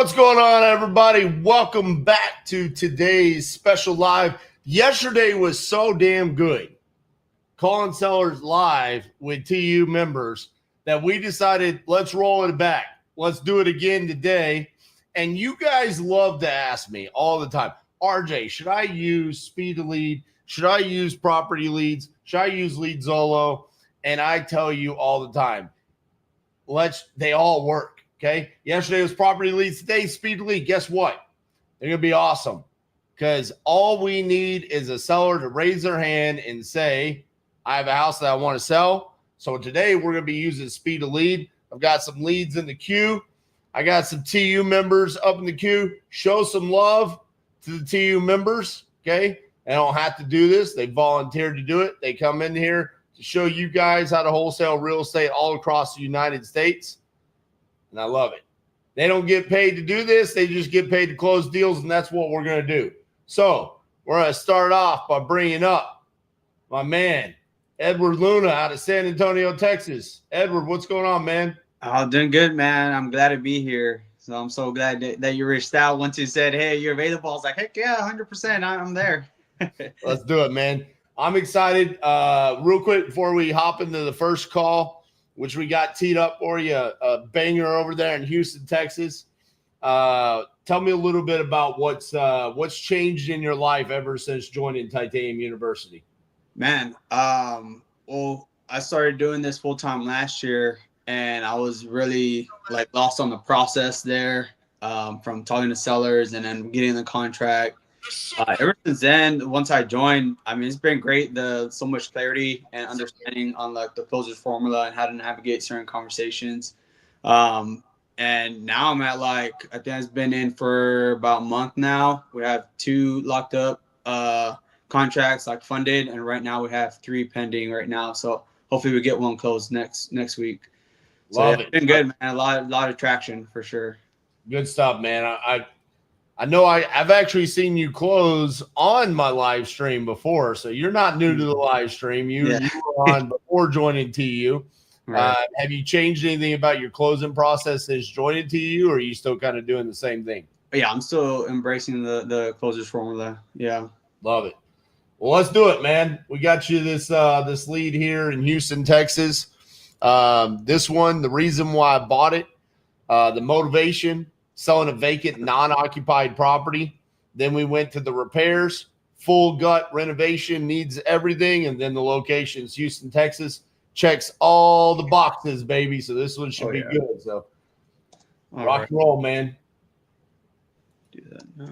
What's going on, everybody? Welcome back to today's special live. Yesterday was so damn good, calling sellers live with TU members, that we decided let's roll it back. Let's do it again today. And you guys love to ask me all the time, RJ, should I use Speed to Lead? Should I use Property Leads? Should I use Lead Zolo? And I tell you all the time, they all work. Okay. Yesterday was Property Leads. Today, Speed to Lead. Guess what? They're going to be awesome, because all we need is a seller to raise their hand and say, I have a house that I want to sell. So today we're going to be using Speed to Lead. I've got some leads in the queue. I got some TU members up in the queue. Show some love to the TU members. Okay. They don't have to do this. They volunteered to do it. They come in here to show you guys how to wholesale real estate all across the United States. And I love it. They don't get paid to do this. They just get paid to close deals, and that's what we're going to do. So we're going to start off by bringing up my man, Edward Luna out of San Antonio, Texas. Edward, what's going on, man? Oh, doing good, man. I'm glad to be here. So I'm so glad that you reached out once you said, hey, you're available. I was like, heck yeah, 100%. I'm there. Let's do it, man. I'm excited. Real quick before we hop into the first call, which we got teed up for you, a banger over there in Houston, Texas. Tell me a little bit about what's changed in your life ever since joining Titanium University. Man, well, I started doing this full-time last year, and I was really lost on the process there, from talking to sellers and then getting the contract. Ever since then, once I joined, I mean, it's been great. So much clarity and understanding on the closers formula and how to navigate certain conversations. And now I'm at I think it's been in for about a month now. We have 2 locked up contracts funded, and right now we have 3 pending right now. So hopefully we get one closed next week. Love it. It's been good, man. A lot of traction for sure. Good stuff, man. I know I've actually seen you close on my live stream before, so you're not new to the live stream. You were on before joining TU. Right. Have you changed anything about your closing process since joining TU, or are you still kind of doing the same thing? Yeah, I'm still embracing the closers formula. Yeah. Love it. Well, let's do it, man. We got you this lead here in Houston, Texas. This one, the reason why I bought it, the motivation, selling a vacant, non-occupied property. Then we went to the repairs, full gut renovation, needs everything. And then the location's Houston, Texas. Checks all the boxes, baby. So this one should be good. So rock and roll, man. Do that now.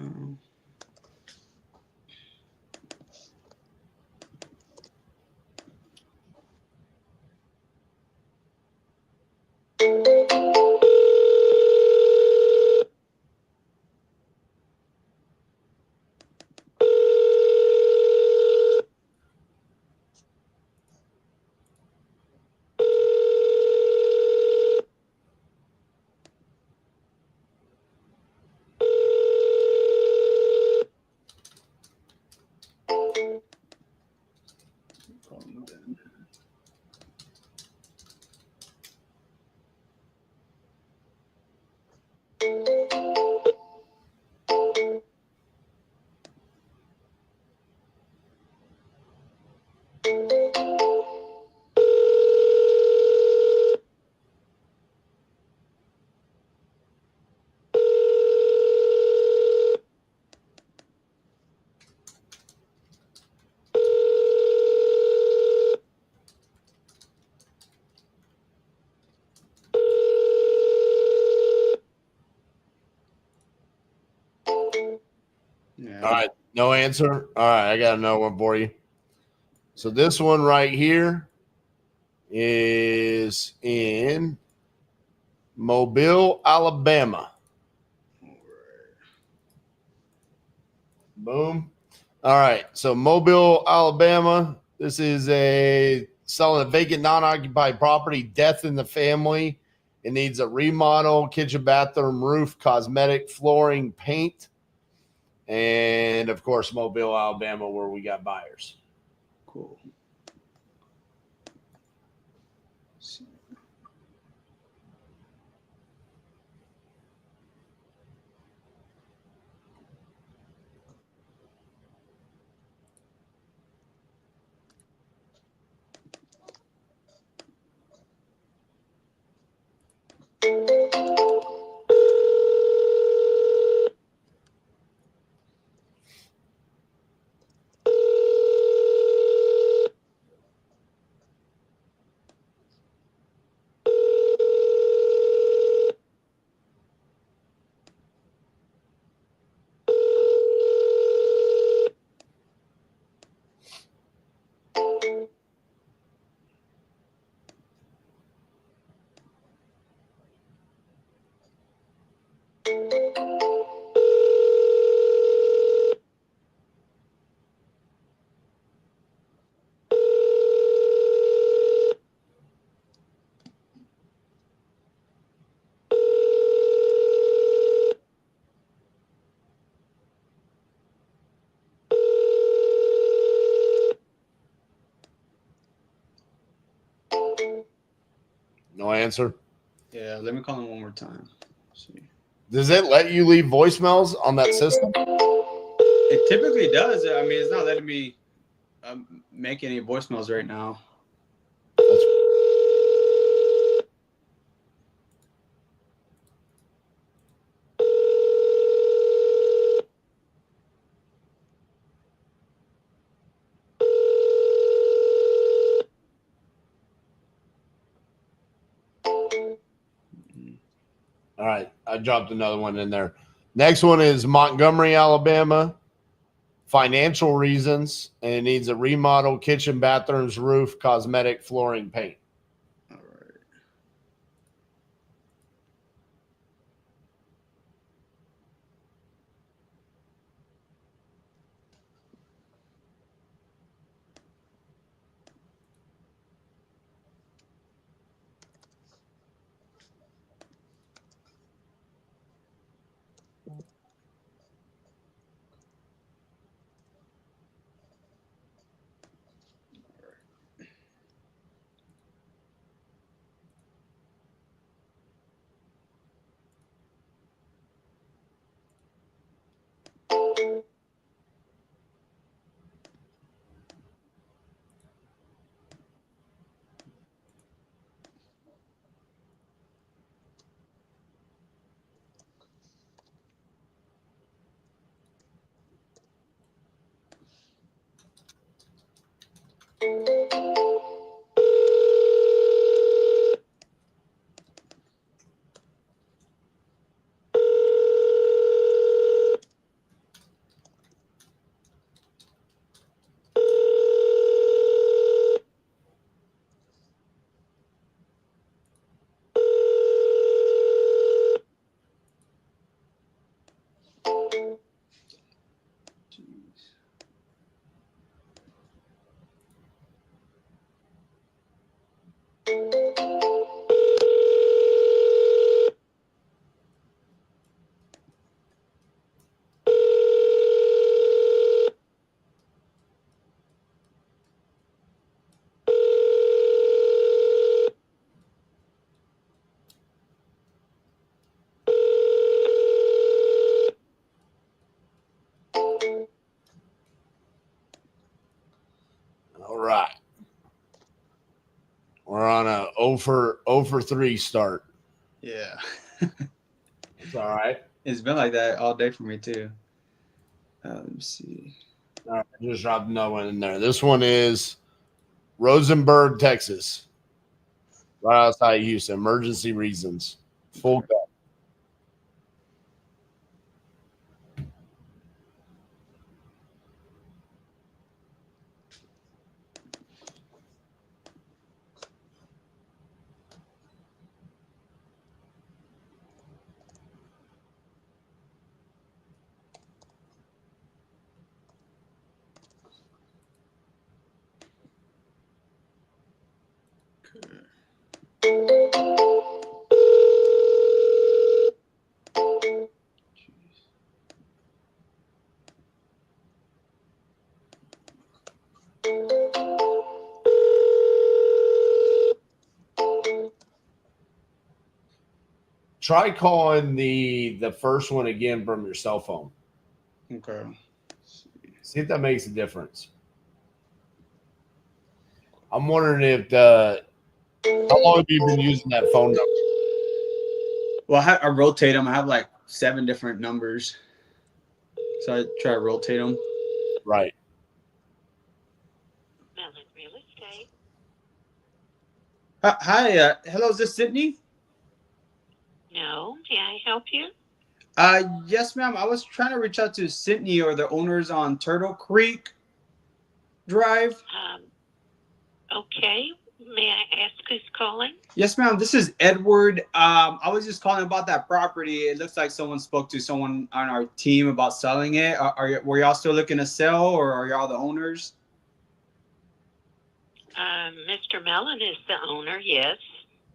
Yeah. All right. No answer. All right. I got another one for you. So this one right here is in Mobile, Alabama. Boom. All right. So Mobile, Alabama. This is selling a vacant, non-occupied property, death in the family. It needs a remodel, kitchen, bathroom, roof, cosmetic, flooring, paint. And, of course, Mobile, Alabama, where we got buyers. Cool. No answer. Yeah, let me call him one more time. Let's see. Does it let you leave voicemails on that system? It typically does. I mean, it's not letting me make any voicemails right now. All right, I dropped another one in there. Next one is Montgomery, Alabama. Financial reasons, and it needs a remodel, kitchen, bathrooms, roof, cosmetic, flooring, paint. All right. All right. We're on a 0 for 3 start. Yeah. It's all right. It's been like that all day for me too. Let me see. All right, I just dropped another one in there. This one is Rosenberg, Texas, right outside Houston. Emergency reasons. Full cut. Try calling the first one again from your cell phone. Okay. See if that makes a difference. I'm wondering if how long have you been using that phone number? Well, I rotate them. I have like 7 different numbers, so I try to rotate them. Right. Real estate. Hi. Hello. Is this Sydney? No, may I help you? Yes, ma'am. I was trying to reach out to Sydney or the owners on Turtle Creek Drive. Okay. May I ask who's calling? Yes, ma'am. This is Edward. I was just calling about that property. It looks like someone spoke to someone on our team about selling it. Were y'all still looking to sell, or are y'all the owners? Mr. Mellon is the owner, yes.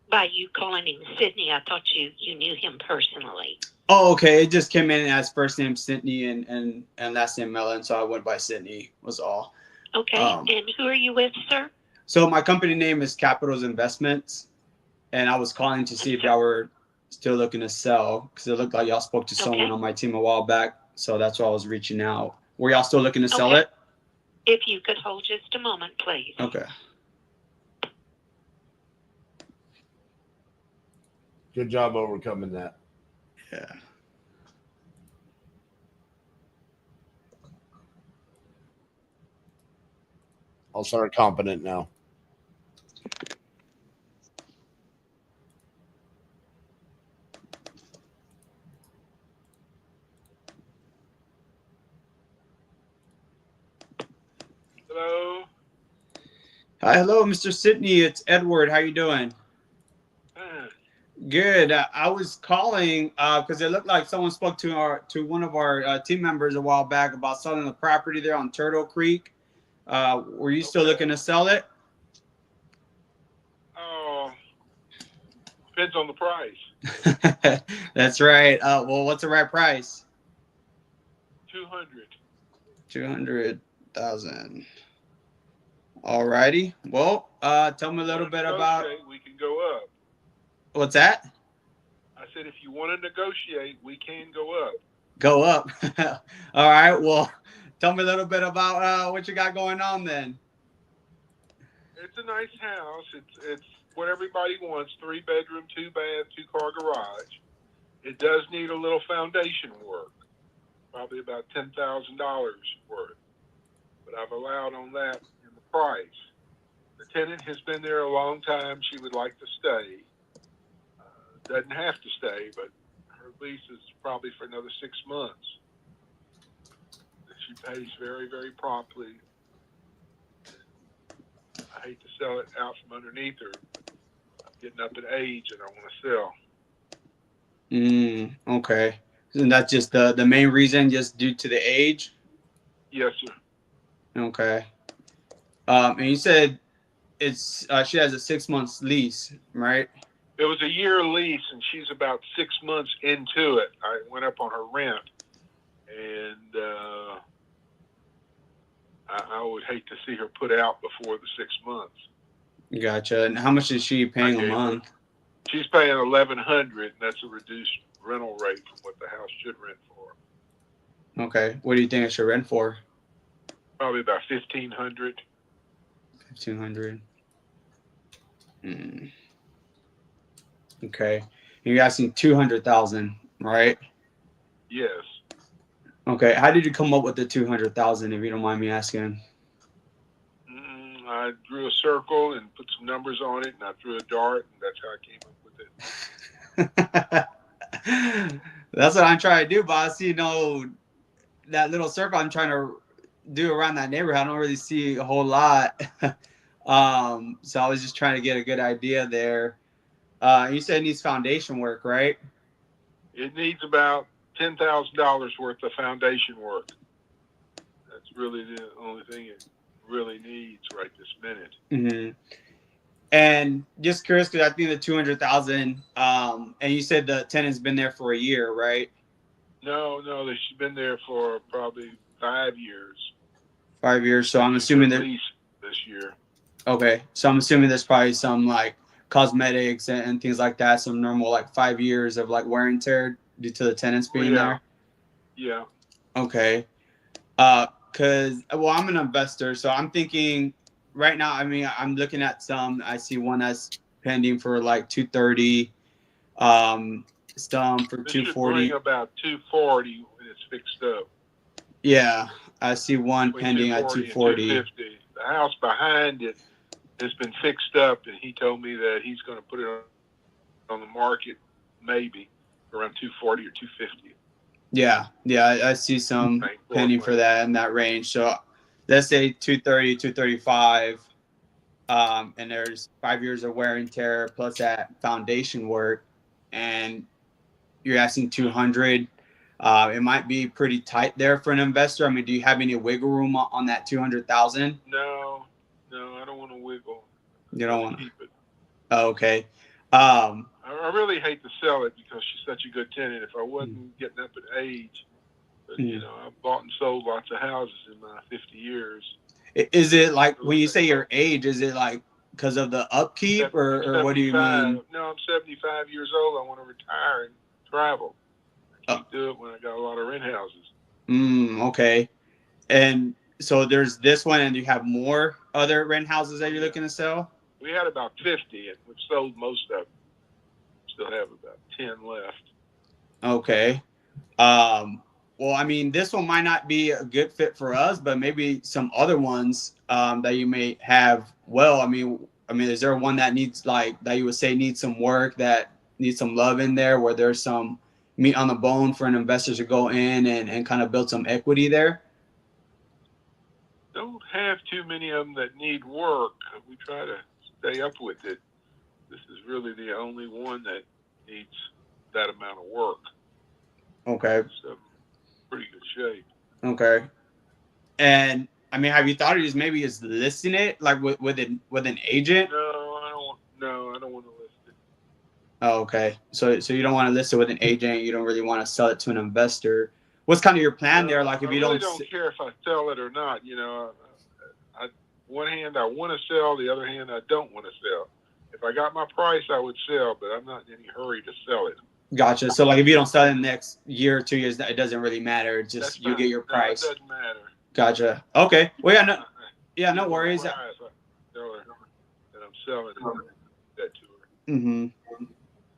By you calling him Sydney, I thought you knew him personally. Oh, okay. It just came in as first name Sydney and last name Mellon, so I went by Sydney. Was all. Okay. And who are you with, sir? So my company name is Capitals Investments, and I was calling to see if y'all were still looking to sell, because it looked like y'all spoke to someone on my team a while back. So that's why I was reaching out. Were y'all still looking to sell it? If you could hold just a moment, please. Okay. Good job overcoming that. Yeah. I'll start competent now. Hello. Hi, hello, Mr. Sidney. It's Edward. How you doing? Good. I was calling because it looked like someone spoke to one of our team members a while back about selling the property there on Turtle Creek. Were you still looking to sell it? Oh, depends on the price. That's right. Well, what's the right price? 200. 200,000. Alrighty. Well, tell me a little bit about. We can go up. What's that? I said, if you want to negotiate, we can go up. Go up. All right. Well, tell me a little bit about what you got going on then. It's a nice house. It's what everybody wants: 3-bedroom, 2-bath, 2-car garage. It does need a little foundation work, probably about $10,000 worth. But I've allowed on that in the price. The tenant has been there a long time. She would like to stay. Doesn't have to stay, but her lease is probably for another 6 months. She pays very, very promptly. I hate to sell it out from underneath her. I'm getting up in age and I want to sell. Okay. And that's just the main reason, just due to the age? Yes, sir. Okay. And you said it's she has a 6 months lease, right? It was a year lease, and she's about 6 months into it. I went up on her rent, and I would hate to see her put out before the 6 months. Gotcha. And how much is she paying a month? She's paying $1,100, and that's a reduced rental rate from what the house should rent for. Okay. What do you think it should rent for? Probably about $1,500. 1,500. Okay. You're asking 200,000, right? Yes. Okay. How did you come up with the 200,000, if you don't mind me asking? I drew a circle and put some numbers on it, and I threw a dart, and that's how I came up with it. That's what I'm trying to do, boss. You know, that little circle I'm trying to do around that neighborhood, I don't really see a whole lot. So I was just trying to get a good idea there. You said it needs foundation work, right? It needs about $10,000 worth of foundation work. That's really the only thing it really needs right this minute. Mm-hmm. And just curious, because I think the 200,000, and you said the tenant's been there for a year, right? No, she's been there for probably 5 years. 5 years. So I'm assuming that lease this year. Okay, so I'm assuming there's probably some like cosmetics and things like that, some normal like 5 years of like wear and tear due to the tenants being there. Yeah. Okay. Cause I'm an investor, so I'm thinking right now. I mean, I'm looking at some. I see one that's pending for like 230, some for 240. Should bring about 240 when it's fixed up. Yeah, I see one pending at 240. 250. The house behind it has been fixed up, and he told me that he's going to put it on the market maybe around 240 or 250. Yeah, I see some pending for that in that range. So let's say 230, 235, and there's 5 years of wear and tear plus that foundation work, and you're asking 200. It might be pretty tight there for an investor. I mean, do you have any wiggle room on that 200,000? No, I don't want to wiggle. You don't want to keep it. Oh, okay. I really hate to sell it because she's such a good tenant. If I wasn't getting up in age, but you know, I've bought and sold lots of houses in my 50 years. Is it like when you say your age? Is it like because of the upkeep, or what do you mean? No, I'm 75 years old. I want to retire and travel. I can't do it when I got a lot of rent houses. Okay. And so there's this one, and you have more other rent houses that you're looking to sell? We had about 50, and we've sold most of them. Still have about 10 left. Okay. Well, I mean, this one might not be a good fit for us, but maybe some other ones that you may have. Well, I mean, is there one that needs, like, that you would say needs some work, that needs some love in there, where there's some meat on the bone for an investor to go in and kind of build some equity there? Don't have too many of them that need work. We try to stay up with it. This is really the only one that needs that amount of work. Okay. So, pretty good shape. Okay. And I mean, have you thought of just listing it, like with an agent? No, I don't want to list it. Oh, okay. So you don't want to list it with an agent. You don't really want to sell it to an investor. What's kind of your plan there? Like, if you don't care if I sell it or not. One hand I want to sell, the other hand I don't want to sell. If I got my price, I would sell, but I'm not in any hurry to sell it. Gotcha. So, like, if you don't sell it in the next year or 2 years, it doesn't really matter. It's just you get your price. No, it doesn't matter. Gotcha. Okay. Well, no worries. That I'm selling that to her. Mm-hmm.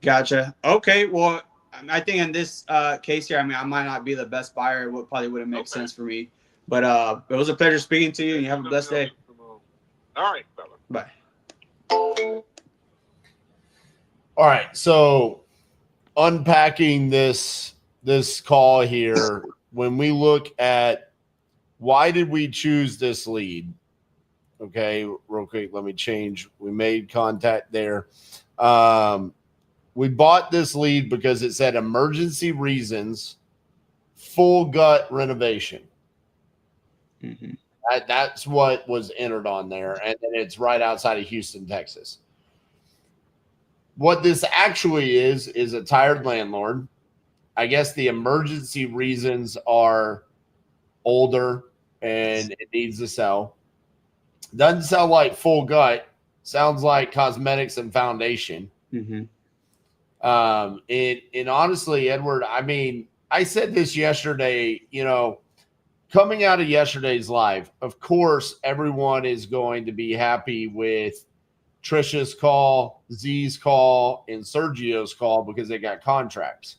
Gotcha. Okay. Well, I think in this case here, I mean, I might not be the best buyer. It probably wouldn't make sense for me. But it was a pleasure speaking to you, and you have a blessed day. All right, fella. Bye. All right. So unpacking this call here, when we look at why did we choose this lead? Okay, real quick, let me change. We made contact there. We bought this lead because it said emergency reasons, full gut renovation. Mm-hmm. That's what was entered on there. And then it's right outside of Houston, Texas. What this actually is a tired landlord. I guess the emergency reasons are older and it needs to sell. Doesn't sound like full gut. Sounds like cosmetics and foundation. Mm-hmm. And honestly, Edward, I mean, I said this yesterday, coming out of yesterday's live, of course, everyone is going to be happy with Trisha's call, Z's call, and Sergio's call because they got contracts.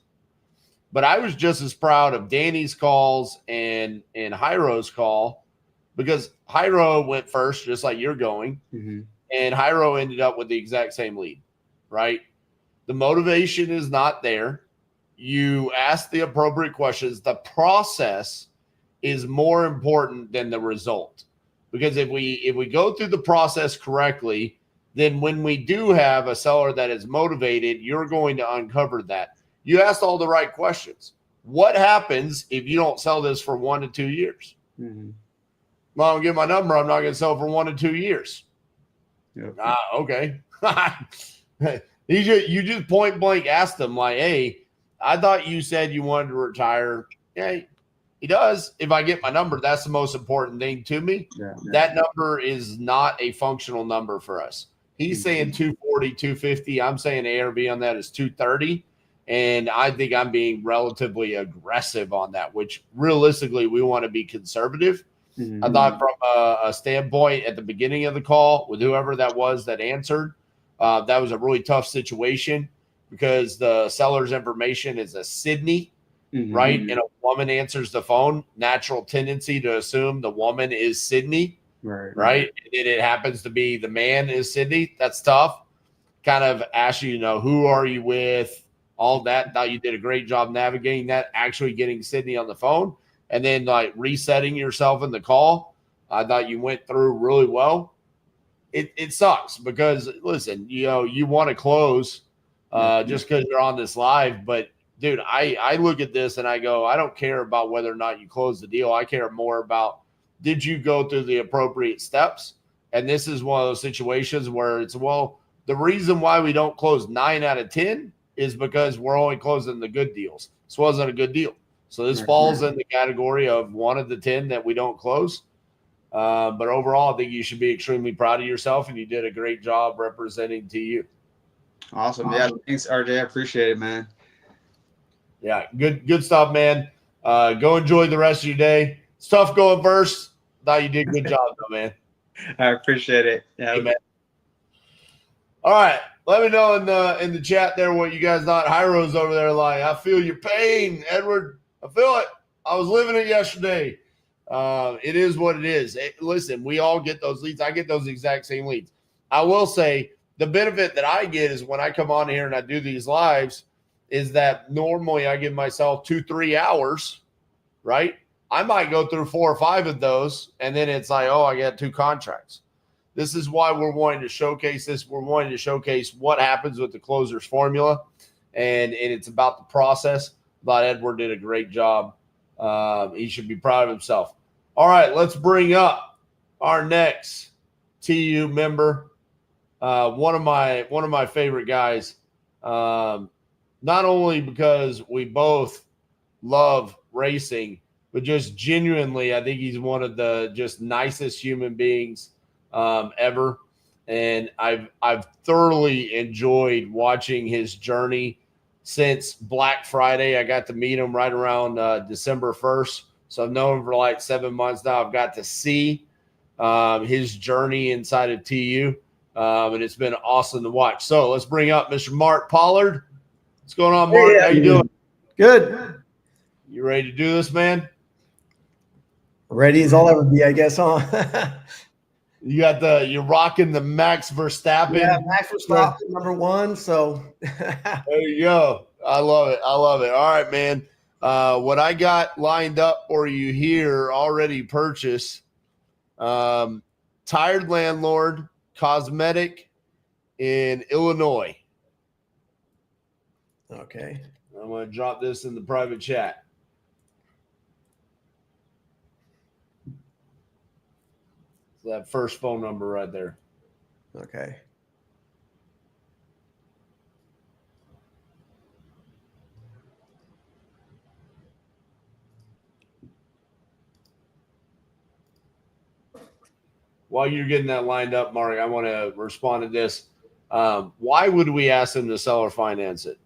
But I was just as proud of Danny's calls and Jairo's call because Jairo went first, just like you're going, mm-hmm. and Jairo ended up with the exact same lead, right? The motivation is not there. You ask the appropriate questions. The process is more important than the result. Because if we go through the process correctly, then when we do have a seller that is motivated, you're going to uncover that. You asked all the right questions. What happens if you don't sell this for 1 to 2 years? Mm-hmm. Well, I'll give my number. I'm not going to sell for 1 to 2 years. Yep. Okay. You just point blank asked them like, hey, I thought you said you wanted to retire. Yeah, he does. If I get my number, that's the most important thing to me. Yeah. That number is not a functional number for us. He's saying 240, 250. I'm saying ARV on that is 230. And I think I'm being relatively aggressive on that, which realistically we want to be conservative. Mm-hmm. I thought from a standpoint at the beginning of the call with whoever that was that answered, that was a really tough situation because the seller's information is a Sydney, mm-hmm. right? And a woman answers the phone, natural tendency to assume the woman is Sydney, right? And it happens to be the man is Sydney. That's tough. Kind of ask you, who are you with? All that. Thought you did a great job navigating that, actually getting Sydney on the phone and then like resetting yourself in the call. I thought you went through really well. It sucks because listen, you want to close just because you're on this live, but dude, I look at this and I go, I don't care about whether or not you close the deal. I care more about, did you go through the appropriate steps? And this is one of those situations where it's, well, the reason why we don't close 9 out of 10 is because we're only closing the good deals. This wasn't a good deal. So this falls in the category of 1 of the 10 that we don't close. But overall, I think you should be extremely proud of yourself, and you did a great job representing TU. Awesome. Yeah, thanks, RJ. I appreciate it, man. Yeah, good stuff, man. Go enjoy the rest of your day. It's tough going first. Thought you did a good job, though, man. I appreciate it. Yeah, hey, man. All right, let me know in the chat there what you guys thought. Hyro's over there like, I feel your pain, Edward. I feel it. I was living it yesterday. It is what it is. Listen, we all get those leads. I get those exact same leads. I will say the benefit that I get is when I come on here and I do these lives is that normally I give myself 2-3 hours, right? I might go through 4 or 5 of those, and then it's like, oh, I got 2 contracts. This is why we're wanting to showcase this. We're wanting to showcase what happens with the closer's formula, and it's about the process. I thought Edward did a great job. He should be proud of himself. All right, let's bring up our next TU member. One of my favorite guys. Not only because we both love racing, but just genuinely, I think he's one of the just nicest human beings ever. And I've thoroughly enjoyed watching his journey since Black Friday. I got to meet him right around December 1st. So I've known him for like 7 months now. I've got to see his journey inside of TU. And it's been awesome to watch. So let's bring up Mr. Mark Pollard. What's going on, Mark? Hey, how you doing? Good. You ready to do this, man? Ready as I'll ever be, I guess, huh? You're rocking the Max Verstappen. Yeah, Max Verstappen, #1. So there you go. I love it. All right, man. What I got lined up for you here, already purchased. Tired Landlord Cosmetic in Illinois. okay. I'm going to drop this in the private chat. So that first phone number right there. Okay. While you're getting that lined up, Mark, I want to respond to this. Why would we ask them to sell or finance it?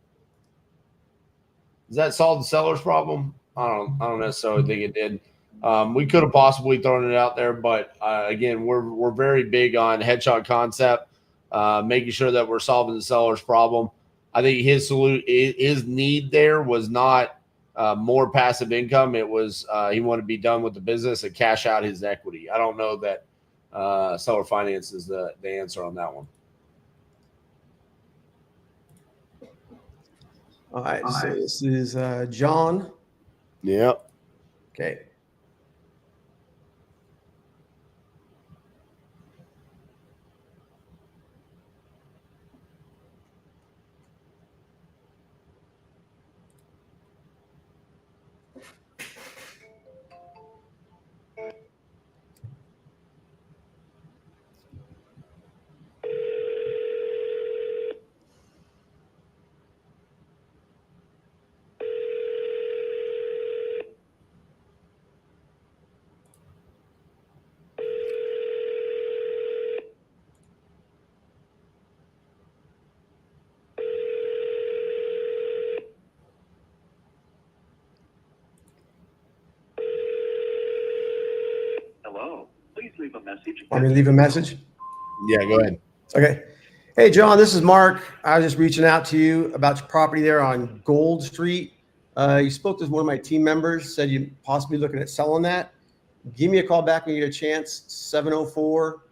Does that solve the seller's problem? I don't necessarily think it did. We could have possibly thrown it out there, but again, we're very big on headshot concept, making sure that we're solving the seller's problem. I think his need there was not more passive income. It was he wanted to be done with the business and cash out his equity. I don't know that seller finance is the answer on that one. All right. So this is John. Yep. Okay. Hello. Please leave a message. Want me to leave a message? Yeah, go ahead. Okay. Hey, John, this is Mark. I was just reaching out to you about your property there on Gold Street. You spoke to one of my team members, said you're possibly looking at selling that. Give me a call back when you get a chance,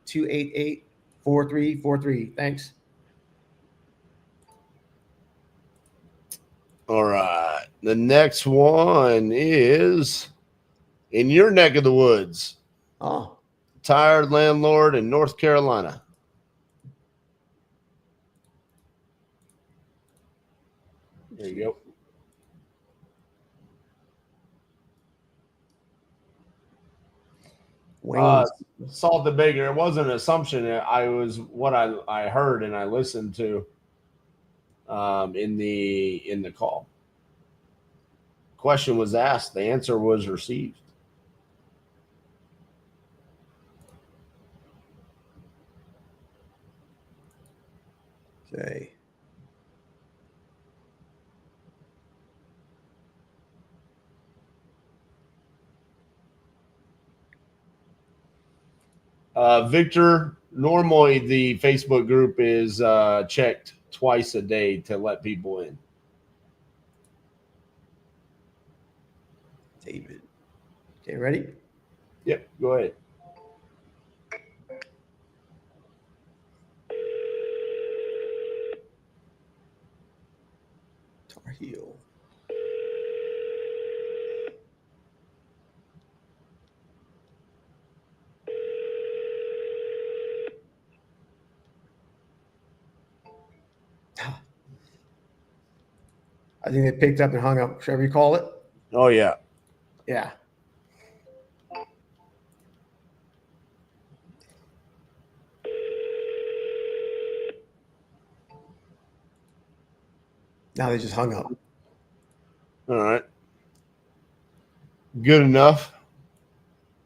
704-288-4343. Thanks. All right. The next one is in your neck of the woods. Oh, Tired Landlord in North Carolina. There you go. Wayne. Salt the Baker. It wasn't an assumption. I was what I heard and I listened to in the call. Question was asked. The answer was received. Okay. Victor, normally the Facebook group is checked twice a day to let people in. David. Okay, ready? Yep, go ahead. Tar Heel. I think they picked up and hung up. Should I recall it? Oh, yeah. Yeah. Now they just hung up. All right. Good enough.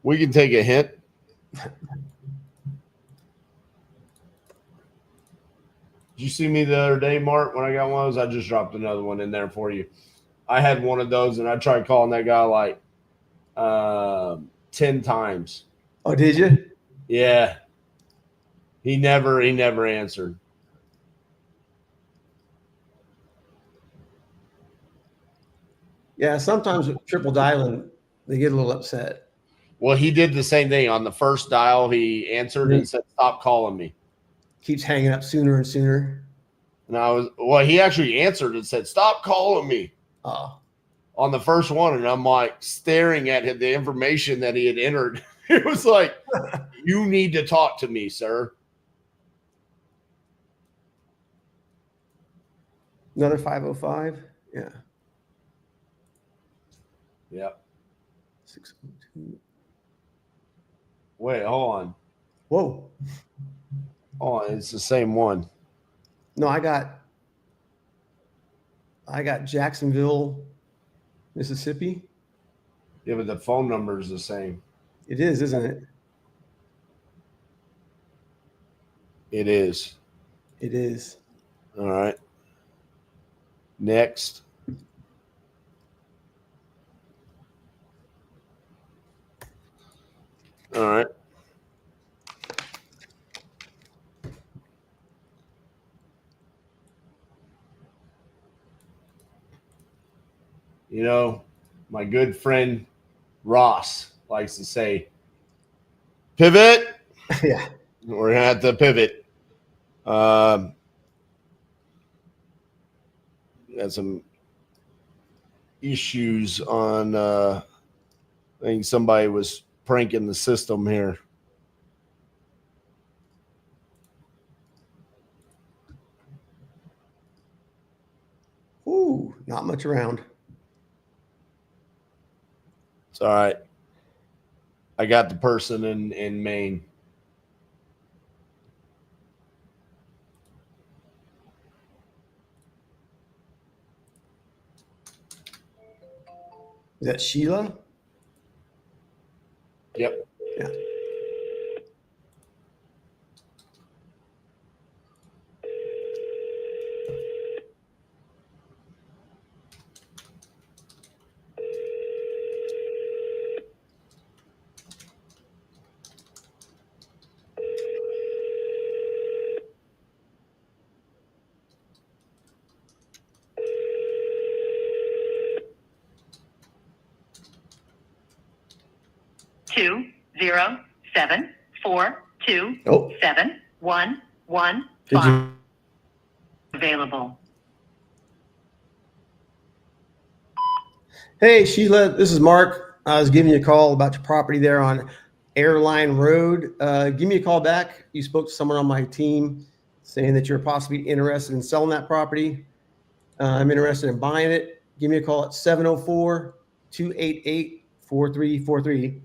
We can take a hint. Did you see me the other day, Mark, when I got one of those? I just dropped another one in there for you. I had one of those, and I tried calling that guy like 10 times. Oh, did you? Yeah. He never answered. Yeah, sometimes with triple dialing, they get a little upset. Well, he did the same thing. On the first dial, he answered and said, "Stop calling me." Keeps hanging up sooner and sooner. And he actually answered and said, "Stop calling me." Oh. On the first one, and I'm like staring at the information that he had entered. It was like, "You need to talk to me, sir." Another 505? Yeah. Yep. 602. Wait, hold on. Whoa. Oh, it's the same one. No, I got Jacksonville, Mississippi. Yeah, but the phone number is the same. It is, isn't it? It is. It is. All right. Next. All right. You know, my good friend Ross likes to say, "Pivot." Yeah. We're gonna have to pivot. Got some issues on. I think somebody was pranking the system here. Ooh, not much around. It's all right. I got the person in Maine. Is that Sheila? Yep. Yeah. Two 0 7 4 2 Oh. 7 1 1 Did 5 you? available. Hey, Sheila, this is Mark. I was giving you a call about your property there on Airline Road. Give me a call back. You spoke to someone on my team saying that you're possibly interested in selling that property. I'm interested in buying it. Give me a call at 704-288-4343.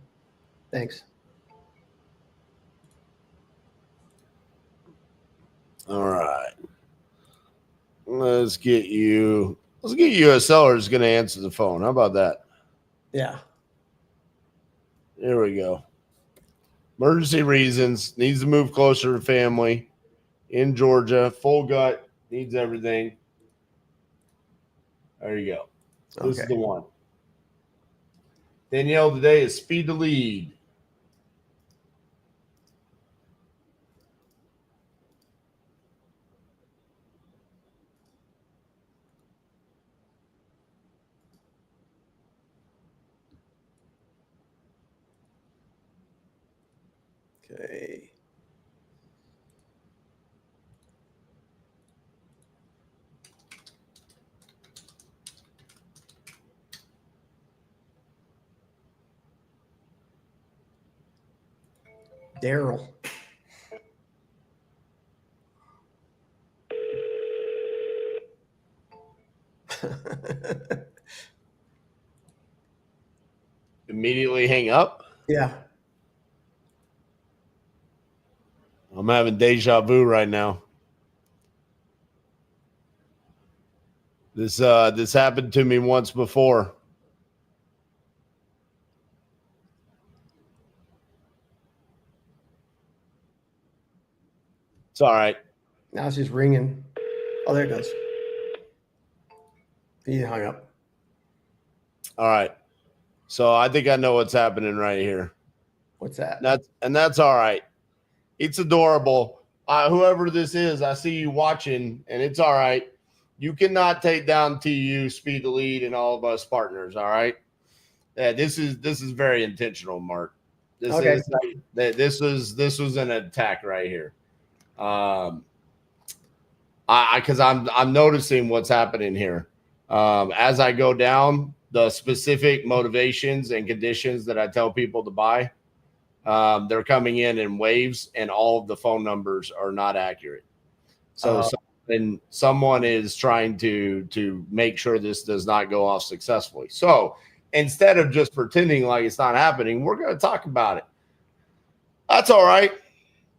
Thanks. All right. Let's get you a seller who's going to answer the phone. How about that? Yeah. There we go. Emergency reasons. Needs to move closer to family in Georgia. Full gut Needs everything. There you go. This is Okay. the one. Danielle today is speed to lead. Okay. Daryl. Immediately hang up. Yeah. I'm having deja vu right now. This happened to me once before. It's all right. Now it's just ringing. Oh, there it goes. He hung up. All right. So I think I know what's happening right here. What's that? That's all right. It's adorable. Whoever this is, I see you watching, and it's all right. You cannot take down TU, Speed the Lead, and all of us partners. All right. This is very intentional, Mark. This was an attack right here. Because I'm noticing what's happening here. As I go down the specific motivations and conditions that I tell people to buy, they're coming in waves, and all of the phone numbers are not accurate. So someone is trying to make sure this does not go off successfully. So instead of just pretending like it's not happening, we're going to talk about it. That's all right.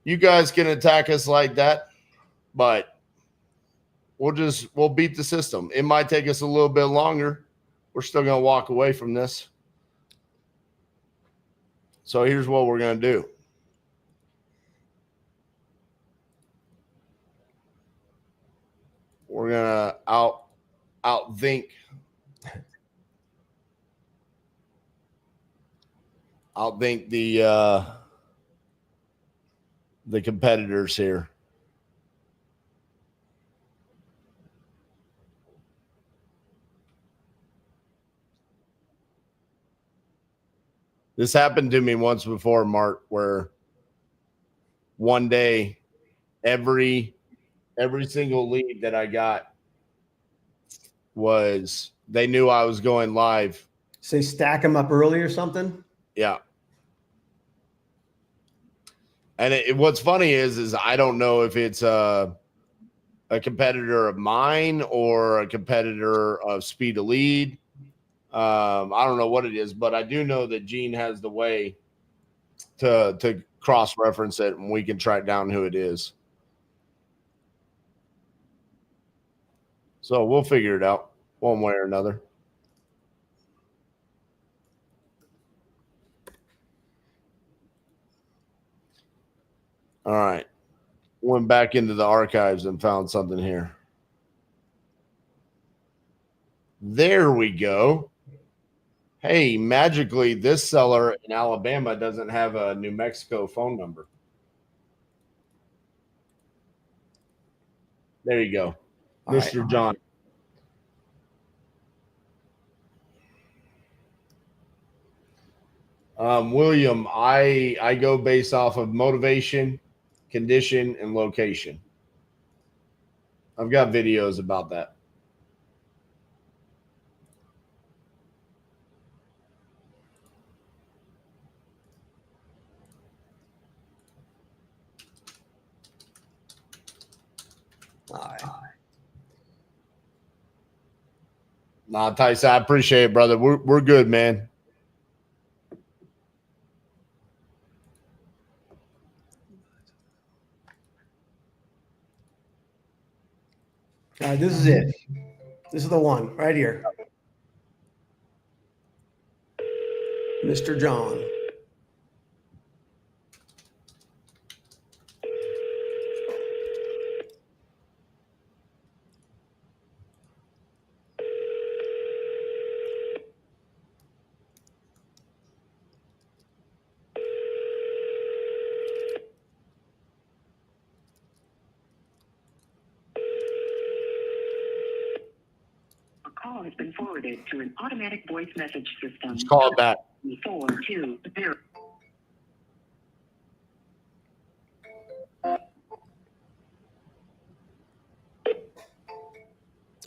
You guys can attack us like that, but we'll beat the system. It might take us a little bit longer. We're still going to walk away from this. So here's what we're going to do. We're going to outthink the competitors here. This happened to me once before, Mark, where one day every single lead that I got was they knew I was going live. Say stack them up early or something. Yeah. And what's funny is I don't know if it's a competitor of mine or a competitor of Speed to Lead. I don't know what it is, but I do know that Gene has the way to cross-reference it, and we can track down who it is. So we'll figure it out one way or another. All right. Went back into the archives and found something here. There we go. Hey, magically, this seller in Alabama doesn't have a New Mexico phone number. There you go. All Mr. right. John. William, I go based off of motivation, condition, and location. I've got videos about that. All right. Nah, Tyson, I appreciate it, brother. We're good, man. All right, this is it. This is the one right here. Mr. John. has been forwarded to an automatic voice message system. Just call it back. 420.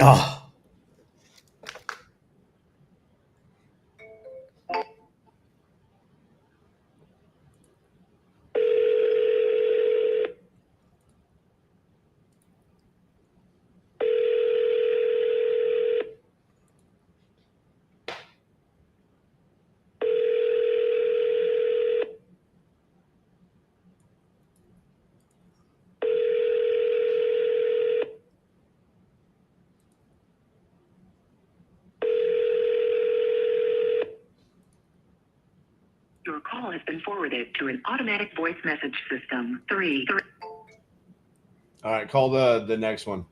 Oh, Your call has been forwarded to an automatic voice message system. 3. All right, call the next one.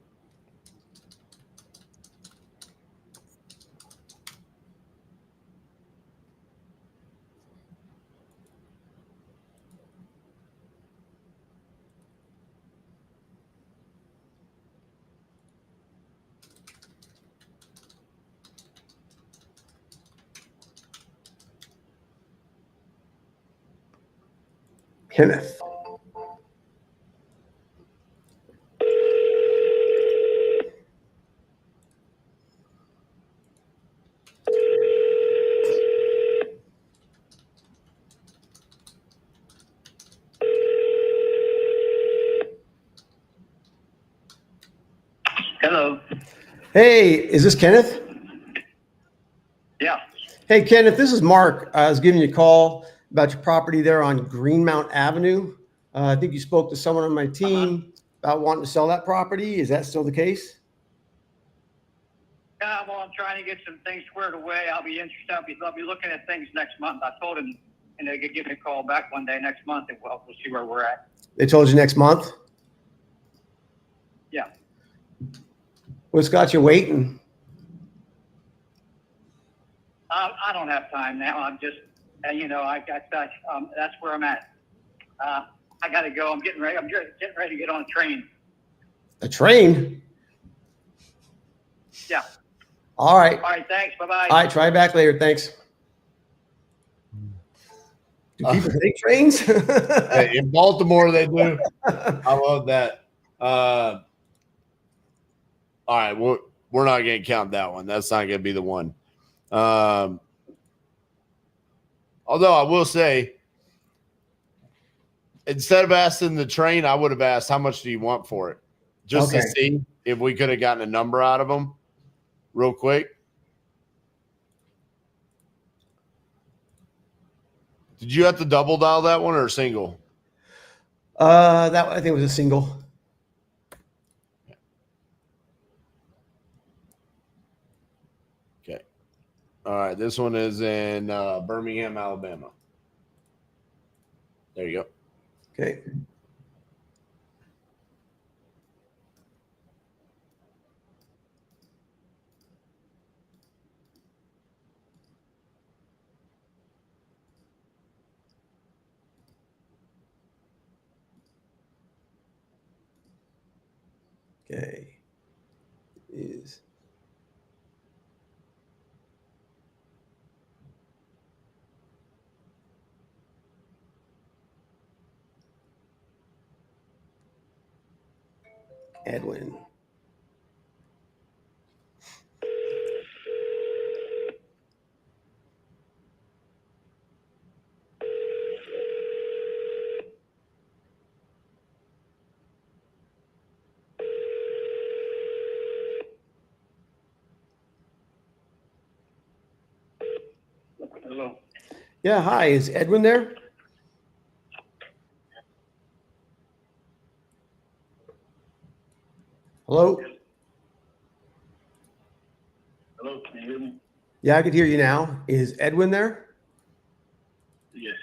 Kenneth. Hello. Hey, is this Kenneth? Yeah. Hey, Kenneth, this is Mark. I was giving you a call about your property there on Greenmount Avenue. I think you spoke to someone on my team about wanting to sell that property. Is that still the case? Yeah, well, I'm trying to get some things squared away. I'll be interested. I'll be looking at things next month. I told him, and they could give me a call back one day next month, and we'll see where we're at. They told you next month? Yeah. What's got you waiting? I don't have time now. I'm just, that's where I'm at. I got to go. I'm getting ready. I'm getting ready to get on a train. A train? Yeah. All right. All right. Thanks. Bye-bye. All right, try back later. Thanks. Do people take trains? Hey, in Baltimore, they do. I love that. All right, we're not going to count that one. That's not going to be the one. Although I will say, instead of asking the train, I would have asked, how much do you want for it? Just to see if we could have gotten a number out of them real quick. Did you have to double dial that one or single? That I think was a single. Okay. All right. This one is in Birmingham, Alabama. There you go. Okay. Okay. Is Edwin. Hello. Yeah, hi. Is Edwin there? Hello? Hello. Can you hear me? Yeah, I could hear you now. Is Edwin there? Yes.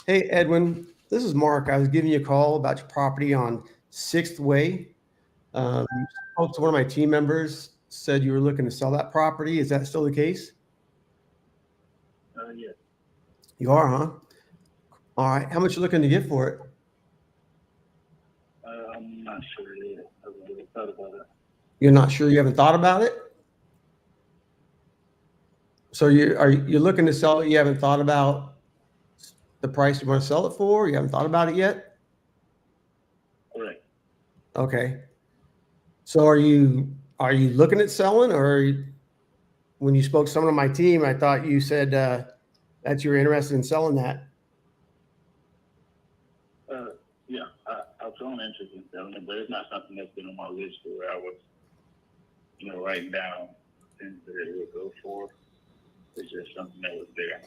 Hey, Edwin, this is Mark. I was giving you a call about your property on 6th Way. You spoke to one of my team members, said you were looking to sell that property. Is that still the case? Yes. You are, huh? All right. How much you looking to get for it? I'm not sure yet. I haven't really thought about it. You're not sure? You haven't thought about it? So you looking to sell it? You haven't thought about the price you want to sell it for? You haven't thought about it yet? Correct. Okay. So are you looking at selling, or when you spoke to someone on my team, I thought you said that you were interested in selling that. Yeah, I was only interested in selling it, but it's not something that's been on my list where I was, writing down things that it would go for. It's just something that was there.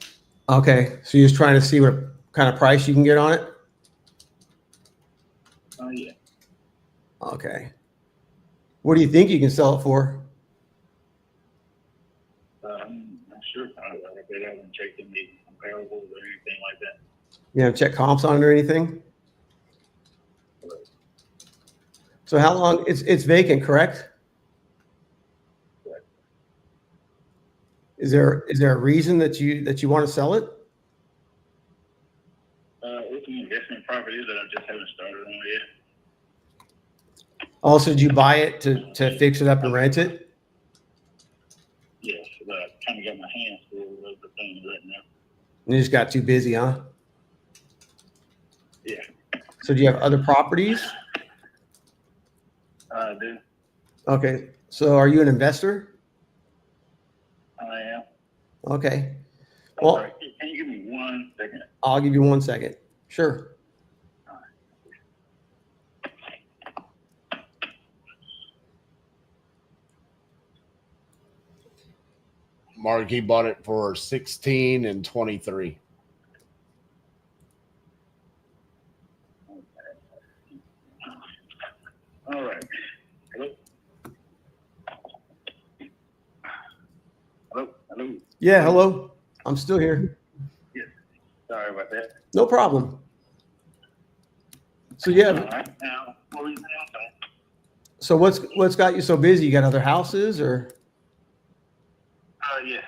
Okay. So you're just trying to see what kind of price you can get on it? Oh, yeah. Okay. What do you think you can sell it for? I'm not sure. I bet I haven't checked any comparables or anything like that. You haven't checked comps on it or anything? So how long it's vacant, correct? Correct. Is there a reason that you want to sell it? It's an investment property that I just haven't started on yet. Also, did you buy it to fix it up and rent it? Yes, but I kind of got my hands full with the things right now. You just got too busy, huh? Yeah, So do you have other properties? I do. Okay. So are you an investor? I am. Okay. I'm Well, sorry. Can you give me 1 second? I'll give you 1 second. Sure. Mark, he bought it for 16 and 23. All right. Hello? Hello? Yeah. Hello. I'm still here. Yes. Sorry about that. No problem. So yeah. All right. Now, what were you saying? So what's got you so busy? You got other houses or? Yes.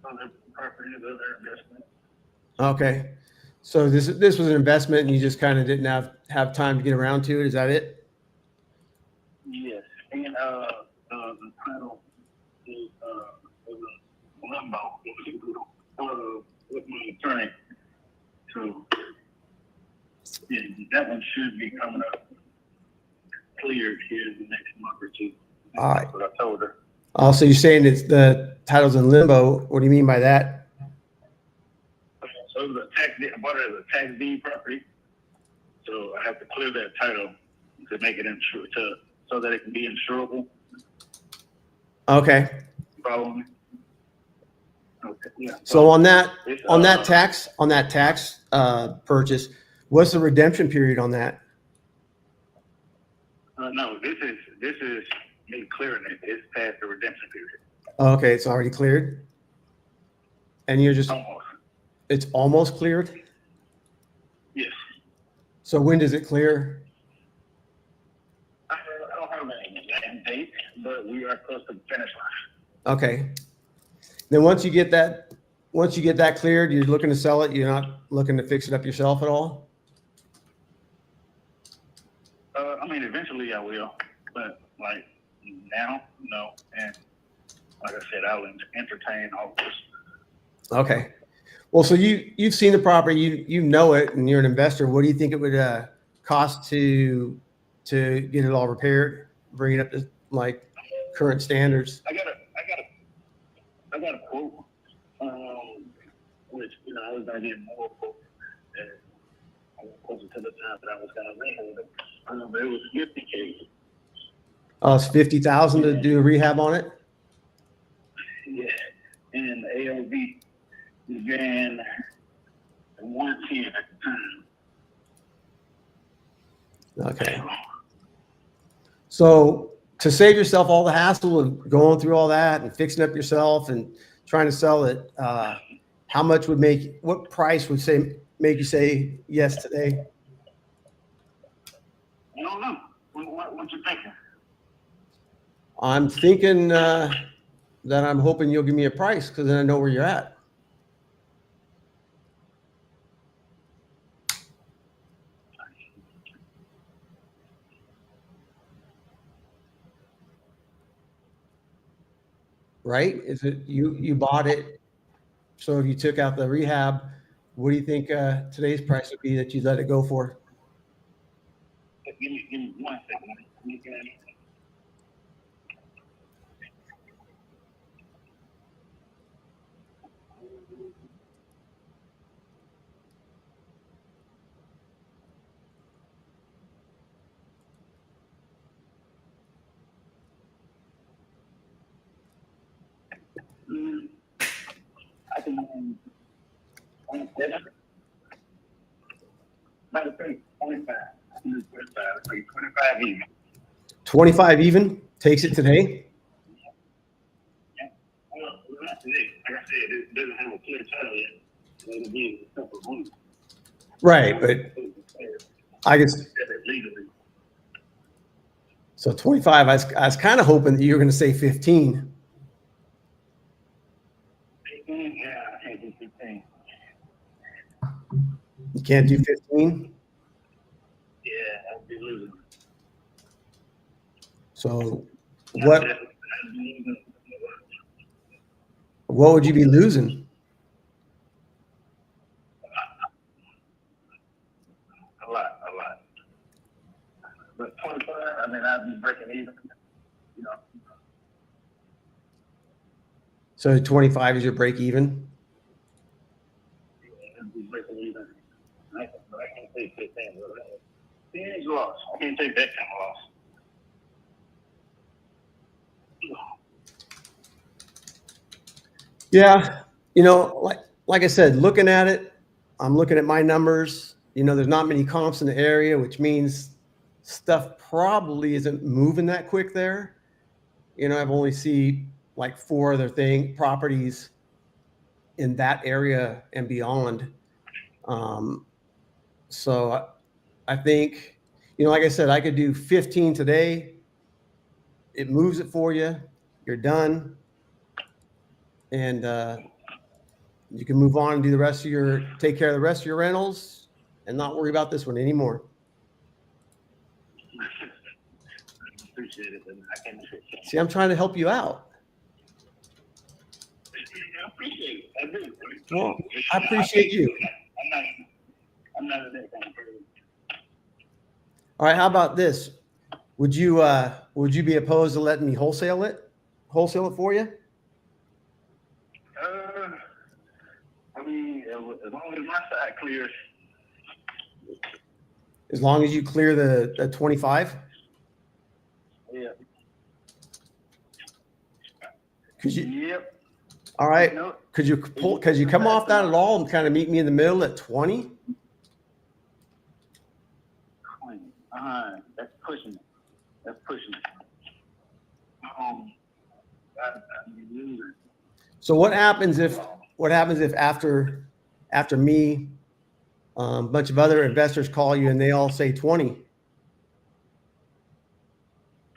Other properties, other investments. Okay. So this was an investment and you just kind of didn't have time to get around to it. Is that it? Yes. And the title is a limbo with my attorney. So yeah, that one should be coming up cleared here in the next month or two. All right. That's what I told her. Also, you're saying it's the title's in limbo. What do you mean by that? So the I bought it as a tax deed property. So I have to clear that title to make it so that it can be insurable. Okay. Follow me? Okay. Yeah. So on that tax purchase, what's the redemption period on that? No, this is me clearing it. It's past the redemption period. Okay, it's already cleared, and you're just Almost. it's almost cleared. Yes. So when does it clear? I don't have an exact date, but we are close to the finish line. Okay. Then once you get that cleared, you're looking to sell it. You're not looking to fix it up yourself at all. I mean, eventually I will, but like now, no. And like I said, I will entertain offers. Okay. Well, so you've seen the property, you know it, and you're an investor. What do you think it would cost to get it all repaired, bring it up to like current standards? I got a quote, which I was gonna get more quotes, and I was closer to the time that I was gonna rehab it. But it was $50K. Oh, it's 50,000 to do a rehab on it. Yeah, and the AOV began 110 at the time. Okay. So to save yourself all the hassle of going through all that and fixing up yourself and trying to sell it, what price would make you say yes today? I don't know. What you thinking? I'm thinking that I'm hoping you'll give me a price because then I know where you're at. right? Is it you bought it? So if you took out the rehab, what do you think today's price would be that you let it go for? Give me 1 second. Let me get it. I can 27. Matter of fact, 25. I can do 25. I think 25 even. 25 even takes it today. Yeah. Well, not today. Like I said, it doesn't have a clear title yet. It'll be a separate room. Right, but I guess Legally. so 25. I was kind of hoping that you were going to say 15. 15? Yeah, I can't do 15. You can't do 15. Yeah, I'll be losing. So what would you be losing? A lot. But 25, I mean, I'd be breaking even. You know. So 25 is your break even. I'd be breaking even. I can't take 15. 10 is lost. I can't take that kind of loss. Yeah, like I said, looking at it, I'm looking at my numbers. There's not many comps in the area, which means stuff probably isn't moving that quick there. I've only seen like 4 other properties in that area and beyond. So I think, like I said, I could do 15 today. It moves it for you. You're done. And you can move on and take care of the rest of your rentals and not worry about this one anymore. Appreciate it, but I can't do 15. See, I'm trying to help you out. I appreciate it. I do. Well, I appreciate you. I'm not a that kind of person. All right, how about this? Would you be opposed to letting me wholesale it for you? I mean, as long as my side clears. As long as you clear the 25? Yeah. Yep. All right. Could you come off that at all and kind of meet me in the middle at 20? That's pushing it. So what happens if after me, a bunch of other investors call you and they all say 20?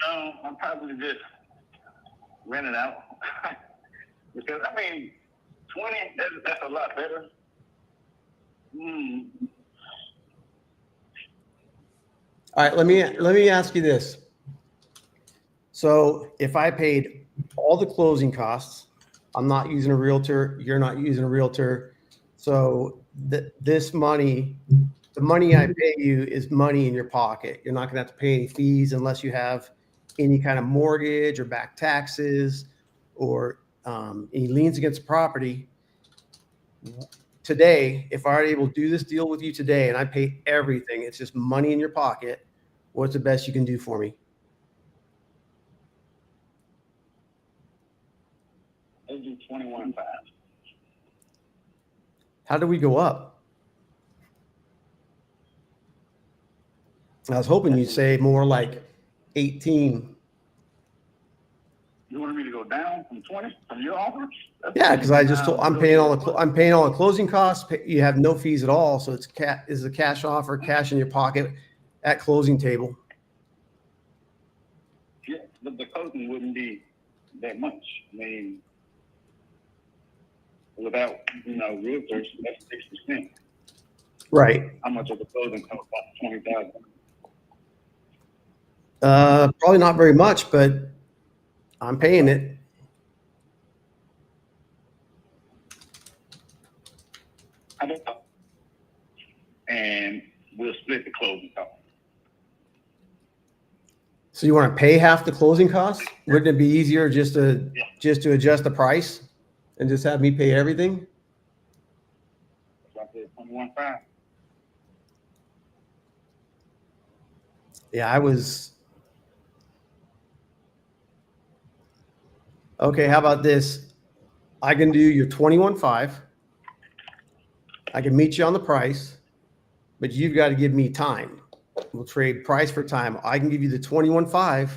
I'm probably just rent it out. Because, I mean, 20, that's a lot better. All right, let me ask you this. So if I paid all the closing costs, I'm not using a realtor, you're not using a realtor. So this money, the money I pay you is money in your pocket. You're not gonna have to pay any fees unless you have any kind of mortgage or back taxes or any liens against the property. Today, if I were able to do this deal with you today and I pay everything, it's just money in your pocket, what's the best you can do for me? Let's do 21.5. How do we go up? I was hoping you'd say more like 18. You wanted me to go down from 20 from your offer? Yeah, because I'm paying all the closing costs. You have no fees at all, so it's a cash offer, cash in your pocket at closing table. Yeah, but the closing wouldn't be that much. I mean, without realtors, that's 6%. Right. How much of the closing comes about 20,000? Probably not very much, but I'm paying it. and we'll split the closing costs. So you want to pay half the closing costs? Wouldn't it be easier just to adjust the price and just have me pay everything? So I said 21.5. Yeah, I was. Okay, how about this? I can do your 21.5. I can meet you on the price, but you've got to give me time. We'll trade price for time. I can give you the 21.5,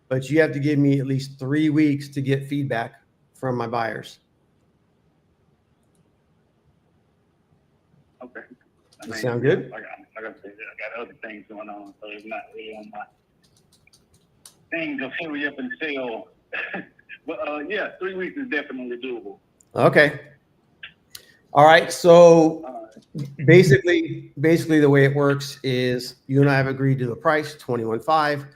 but you have to give me at least 3 weeks to get feedback from my buyers. Okay. Sound good? Like I said, I got other things going on, so it's not really on my thing to hurry up and sell. But yeah, 3 weeks is definitely doable. Okay. All right. So basically the way it works is you and I have agreed to the price, 21.5.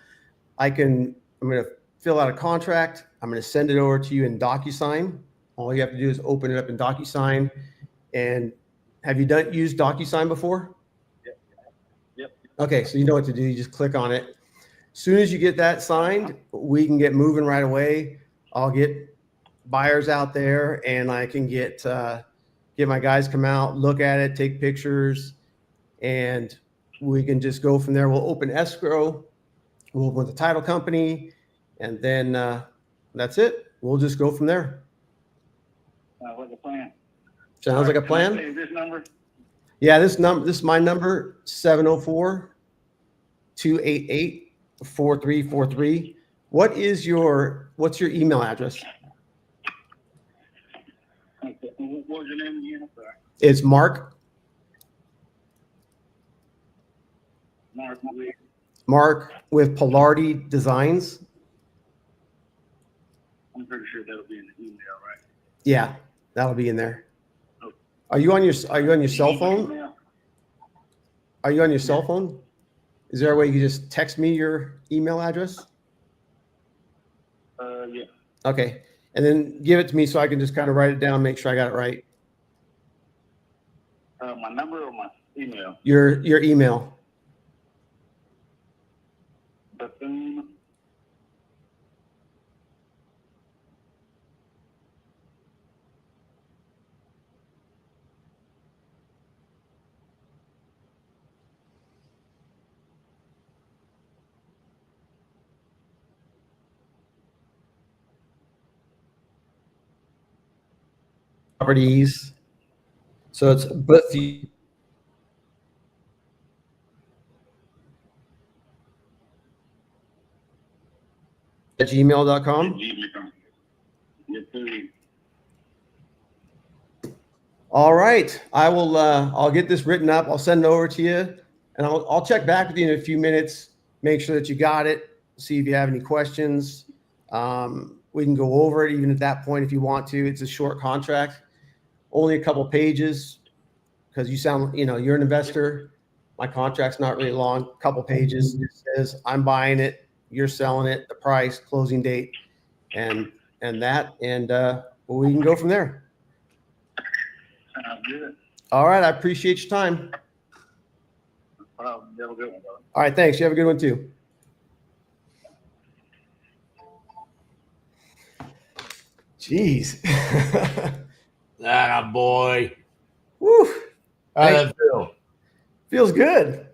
I'm going to fill out a contract. I'm going to send it over to you in DocuSign. All you have to do is open it up in DocuSign. And have you used DocuSign before? Yep. Okay. So you know what to do. You just click on it. As soon as you get that signed, we can get moving right away. I'll get buyers out there and I can get my guys come out, look at it, take pictures, and we can just go from there. We'll open escrow, we'll open the title company, and then that's it. We'll just go from there. What's the plan? Sounds like a plan? Is this number? Yeah, this is my number, 704-288-4343. What's your email address? Okay. What was your name again? Sorry. It's Mark. Mark with Perty Designs. I'm pretty sure that'll be in the email, right? Yeah, that'll be in there. Okay. Are you on your cell phone? Are you on your cell phone? Is there a way you can just text me your email address? Yeah. Okay. And then give it to me so I can just kind of write it down, make sure I got it right. My number or my email? Your email. Bethune. Properties. So it's Bethune. At gmail.com. Yes, sir. All right. I'll get this written up. I'll send it over to you and I'll check back with you in a few minutes, make sure that you got it, see if you have any questions. We can go over it even at that point if you want to. It's a short contract, only a couple pages because you're an investor. My contract's not really long, a couple pages. It says I'm buying it, you're selling it, the price, closing date, and we can go from there. Sounds good. All right. I appreciate your time. Have a good one, brother. All right. Thanks. You have a good one too. Jeez. Ah, boy. Woo. How did that feel? Feels good.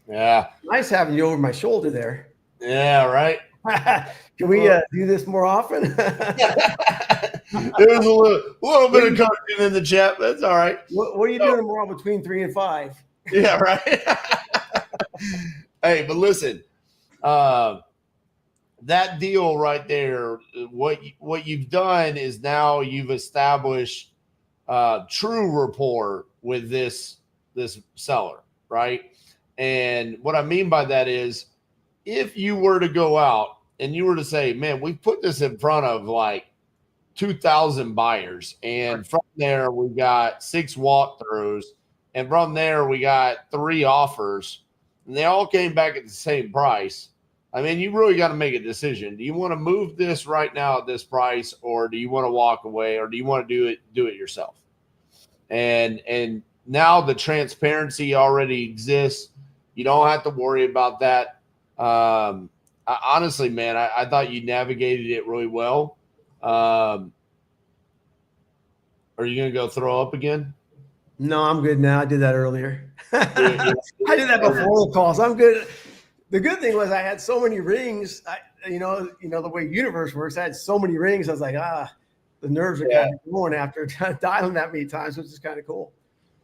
Yeah. Nice having you over my shoulder there. Yeah, right. Can we do this more often? There was a little bit of coaching in the chat, but that's all right. What are you doing tomorrow between 3 and 5? Yeah, right. Hey, but listen, that deal right there, what you've done is now you've established true rapport with this seller, right? And what I mean by that is if you were to go out and you were to say, man, we put this in front of like 2,000 buyers, and from there we got 6 walkthroughs, and from there we got 3 offers, and they all came back at the same price. I mean, you really got to make a decision. Do you want to move this right now at this price, or do you want to walk away, or do you want to do it yourself? And now the transparency already exists. You don't have to worry about that. Honestly, man, I thought you navigated it really well. Are you going to go throw up again? No, I'm good now. I did that earlier. I did that before the calls. I'm good. The good thing was I had so many rings. You know the way universe works. I had so many rings. I was like, the nerves are kind of going after dialing that many times, which is kind of cool.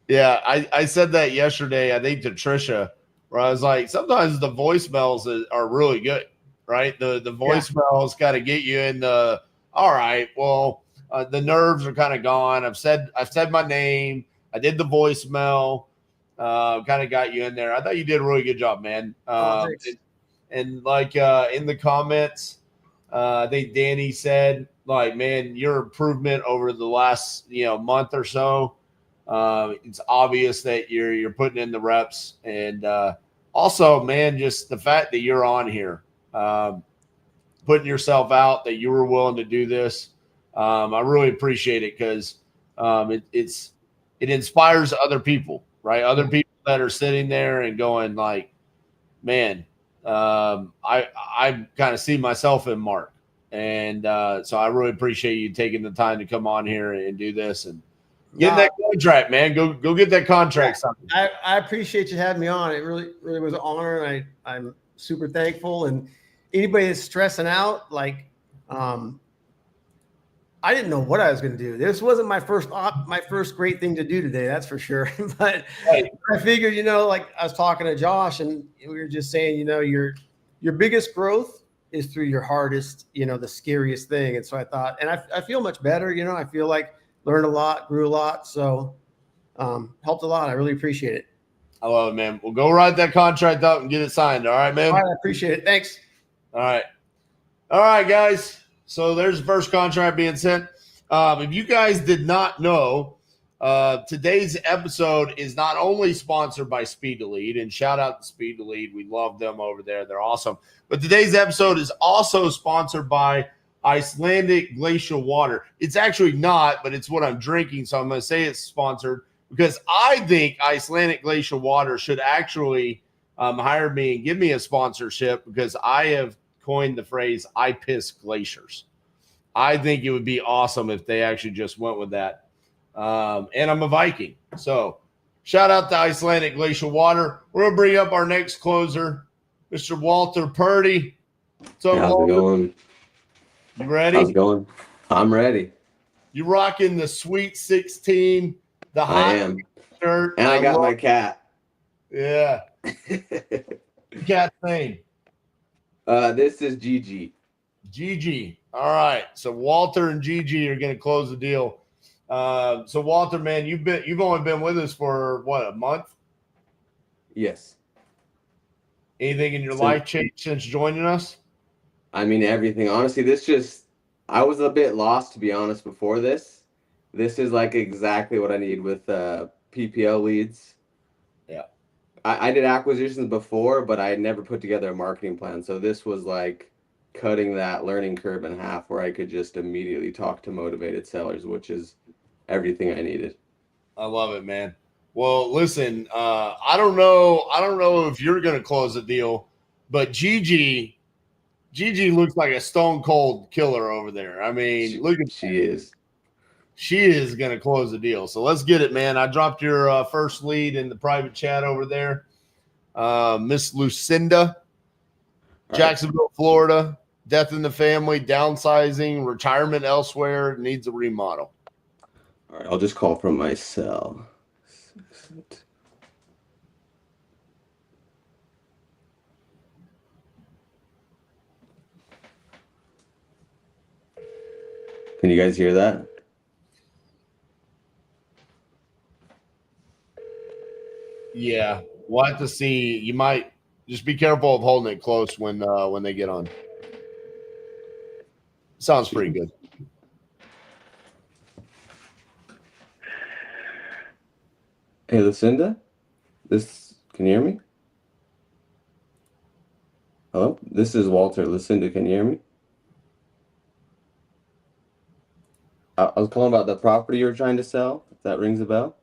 Yeah, I said that yesterday, I think to Trisha, where I was like, sometimes the voicemails are really good, right? The voicemails got to get you in the, all right, well, the nerves are kind of gone. I've said my name. I did the voicemail, kind of got you in there. I thought you did a really good job, man. And like in the comments, I think Danny said, like, man, your improvement over the last month or so. It's obvious that you're putting in the reps, and also, man, just the fact that you're on here, putting yourself out, that you were willing to do this. I really appreciate it because it inspires other people, right? Other people that are sitting there and going like, man, I kind of see myself in Mark. And so I really appreciate you taking the time to come on here and do this and get that contract, man. Go get that contract. I appreciate you having me on. It really was an honor, and I'm super thankful. And anybody that's stressing out, like, I didn't know what I was going to do. This wasn't my first great thing to do today, that's for sure. But I figured, like I was talking to Josh, and we were just saying, your biggest growth is through your hardest, the scariest thing. And so I thought, and I feel much better. I feel like learned a lot, grew a lot. So helped a lot. I really appreciate it. I love it, man. We'll go write that contract up and get it signed. All right, man. All right, I appreciate it. Thanks. All right, guys. So there's the first contract being sent. If you guys did not know, today's episode is not only sponsored by Speed to Lead, and shout out to Speed to Lead. We love them over there. They're awesome. But today's episode is also sponsored by Icelandic glacial water. It's actually not, but it's what I'm drinking, so I'm going to say it's sponsored because I think Icelandic glacial water should actually hire me and give me a sponsorship because I have coined the phrase "I piss glaciers." I think it would be awesome if they actually just went with that. And I'm a Viking, so shout out to Icelandic glacial water. We're gonna bring up our next closer, Mr. Walter Perty. So how's it going? You ready? How's it going? I'm ready. You rocking the Sweet 16, the hot I am. shirt, and I got my cat. Yeah. Cat's name. This is Gigi. Gigi. All right. So Walter and Gigi are going to close the deal. So Walter, man, you've only been with us for what, a month? Yes. Anything in your life changed since joining us? I mean, everything. Honestly, I was a bit lost, to be honest, before this. This is like exactly what I need with PPL leads. Yeah. I did acquisitions before, but I had never put together a marketing plan. So this was like cutting that learning curve in half where I could just immediately talk to motivated sellers, which is everything I needed. I love it, man. Well, listen, I don't know if you're going to close the deal, but Gigi looks like a stone cold killer over there. I mean, She is going to close the deal. So let's get it, man. I dropped your first lead in the private chat over there. Miss Lucinda, Jacksonville, Florida, death in the family, downsizing, retirement elsewhere, needs a remodel. All right, I'll just call from my cell. Can you guys hear that? Yeah, we'll have to see. You might just be careful of holding it close when they get on. Sounds pretty good. Hey, Lucinda, can you hear me? Hello, this is Walter. Lucinda, can you hear me? I was calling about the property you were trying to sell, if that rings a bell.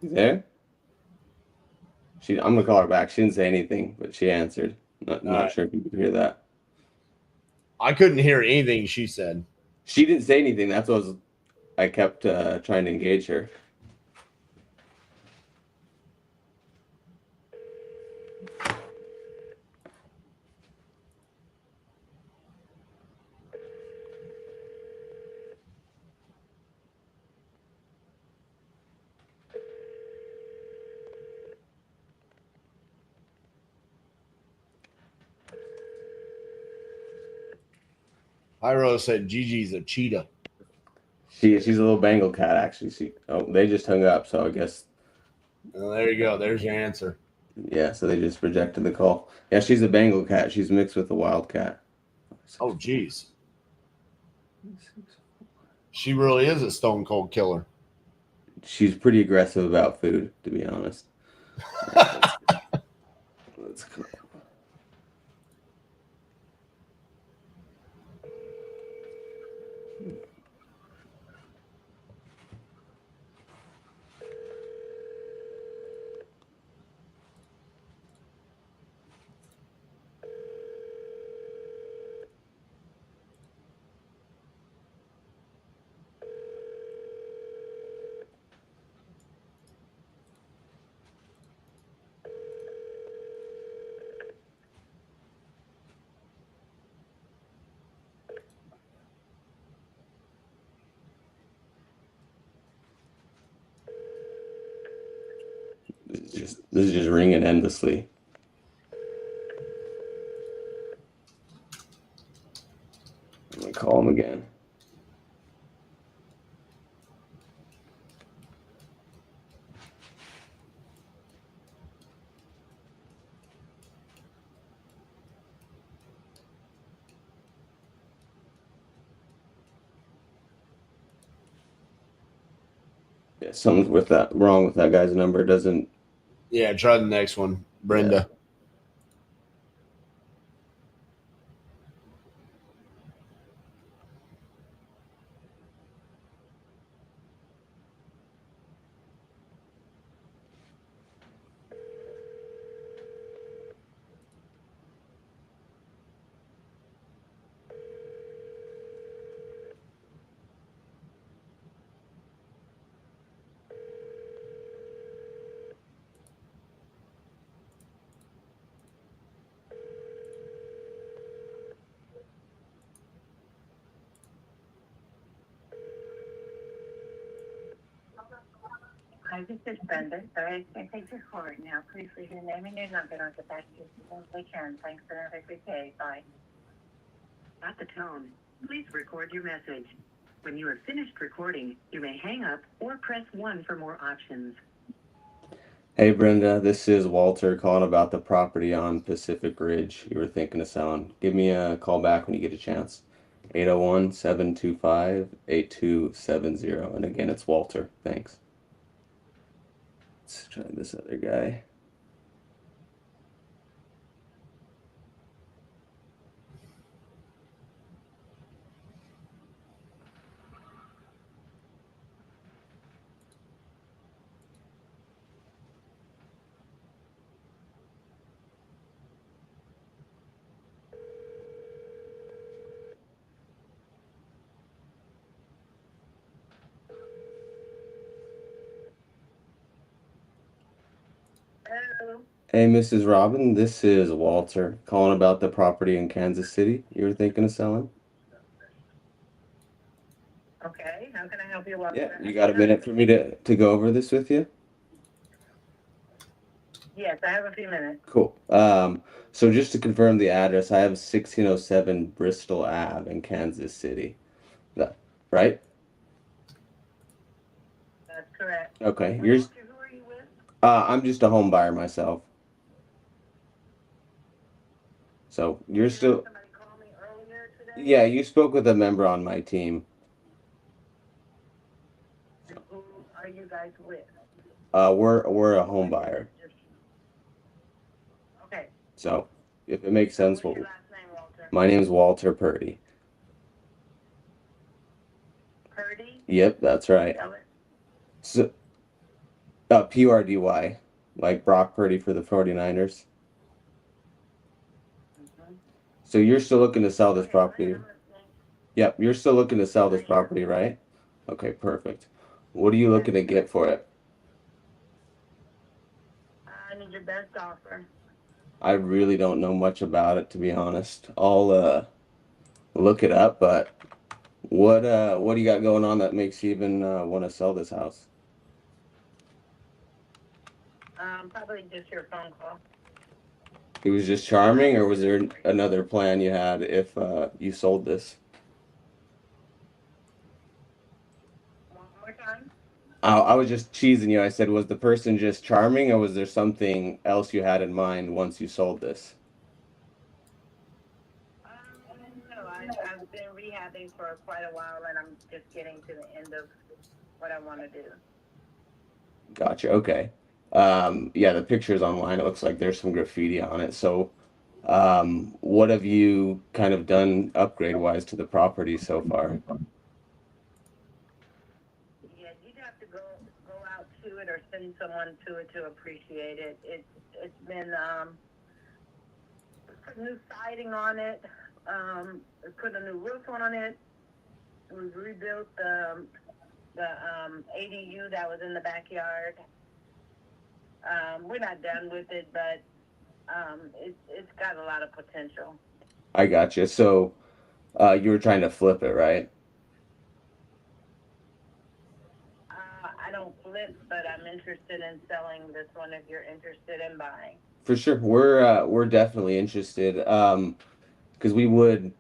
You there? I'm gonna call her back. She didn't say anything, but she answered. Not sure if you could hear that. I couldn't hear anything she said. She didn't say anything. That's what I kept trying to engage her. Hyro said Gigi's a cheetah. She's a little Bengal cat, actually. They just hung up, so I guess. There you go. There's your answer. Yeah, so they just rejected the call. Yeah, she's a Bengal cat. She's mixed with a wild cat. Oh, geez. She really is a stone cold killer. She's pretty aggressive about food, to be honest. Let's go. This is just ringing endlessly. I'm gonna call him again. Yeah, something's wrong with that guy's number. Doesn't. Yeah, try the next one, Brenda. Yeah. Hi, this is Brenda. Sorry, I can't take your call right now. Please leave your name and your number, and I'll get back to you as soon as I can. Thanks and have a good day. Bye. At the tone, please record your message. When you are finished recording, you may hang up or press 1 for more options. Hey Brenda, this is Walter calling about the property on Pacific Ridge you were thinking of selling. Give me a call back when you get a chance. 801-725-8270. And again, it's Walter. Thanks. Let's try this other guy. Hello. Hey, Mrs. Robin, this is Walter calling about the property in Kansas City you were thinking of selling. Okay, how can I help you? Yeah, you got a minute for me to go over this with you? Yes, I have a few minutes. Cool. So just to confirm the address, I have 1607 Bristol Ave in Kansas City. Right? That's correct. Okay. Who are you with? I'm just a home buyer myself. So you're still. Somebody called me earlier today? Yeah, you spoke with a member on my team. Who are you guys with? We're a home buyer. Okay. So if it makes sense, What's your last name, Walter? my name's Walter Perty. Perty? Yep, that's right. Spell it. So PRDY, like Brock Purdy for the 49ers. So you're still looking to sell this property? Yep, you're still looking to sell this property, right? Okay, perfect. What are you looking to get for it? I need your best offer. I really don't know much about it, to be honest. I'll look it up, but what do you got going on that makes you even want to sell this house? Probably just your phone call. It was just charming, or was there another plan you had if you sold this? One more time. I was just cheesing you. I said, was the person just charming, or was there something else you had in mind once you sold this? No, I've been rehabbing for quite a while, and I'm just getting to the end of what I want to do. Gotcha. Okay. Yeah, the pictures online, it looks like there's some graffiti on it. So, what have you kind of done upgrade-wise to the property so far? Yeah, you'd have to go out to it or send someone to it to appreciate it. It's been put new siding on it. Put a new roof on it. We've rebuilt the ADU that was in the backyard. We're not done with it, but it's got a lot of potential. I gotcha. So, you were trying to flip it, right? I don't flip, but I'm interested in selling this one if you're interested in buying. For sure. We're definitely interested. Because we would,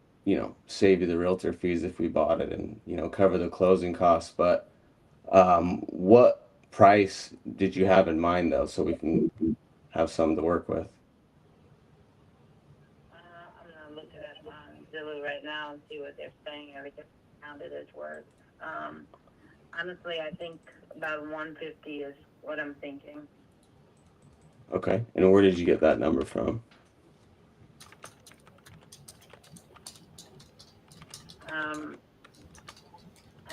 save you the realtor fees if we bought it and, cover the closing costs. But what price did you have in mind though, so we can have some to work with? I'm gonna look at my Zillow right now and see what they're saying. Everything counted as worth. Honestly, I think about 150 is what I'm thinking. Okay. And where did you get that number from?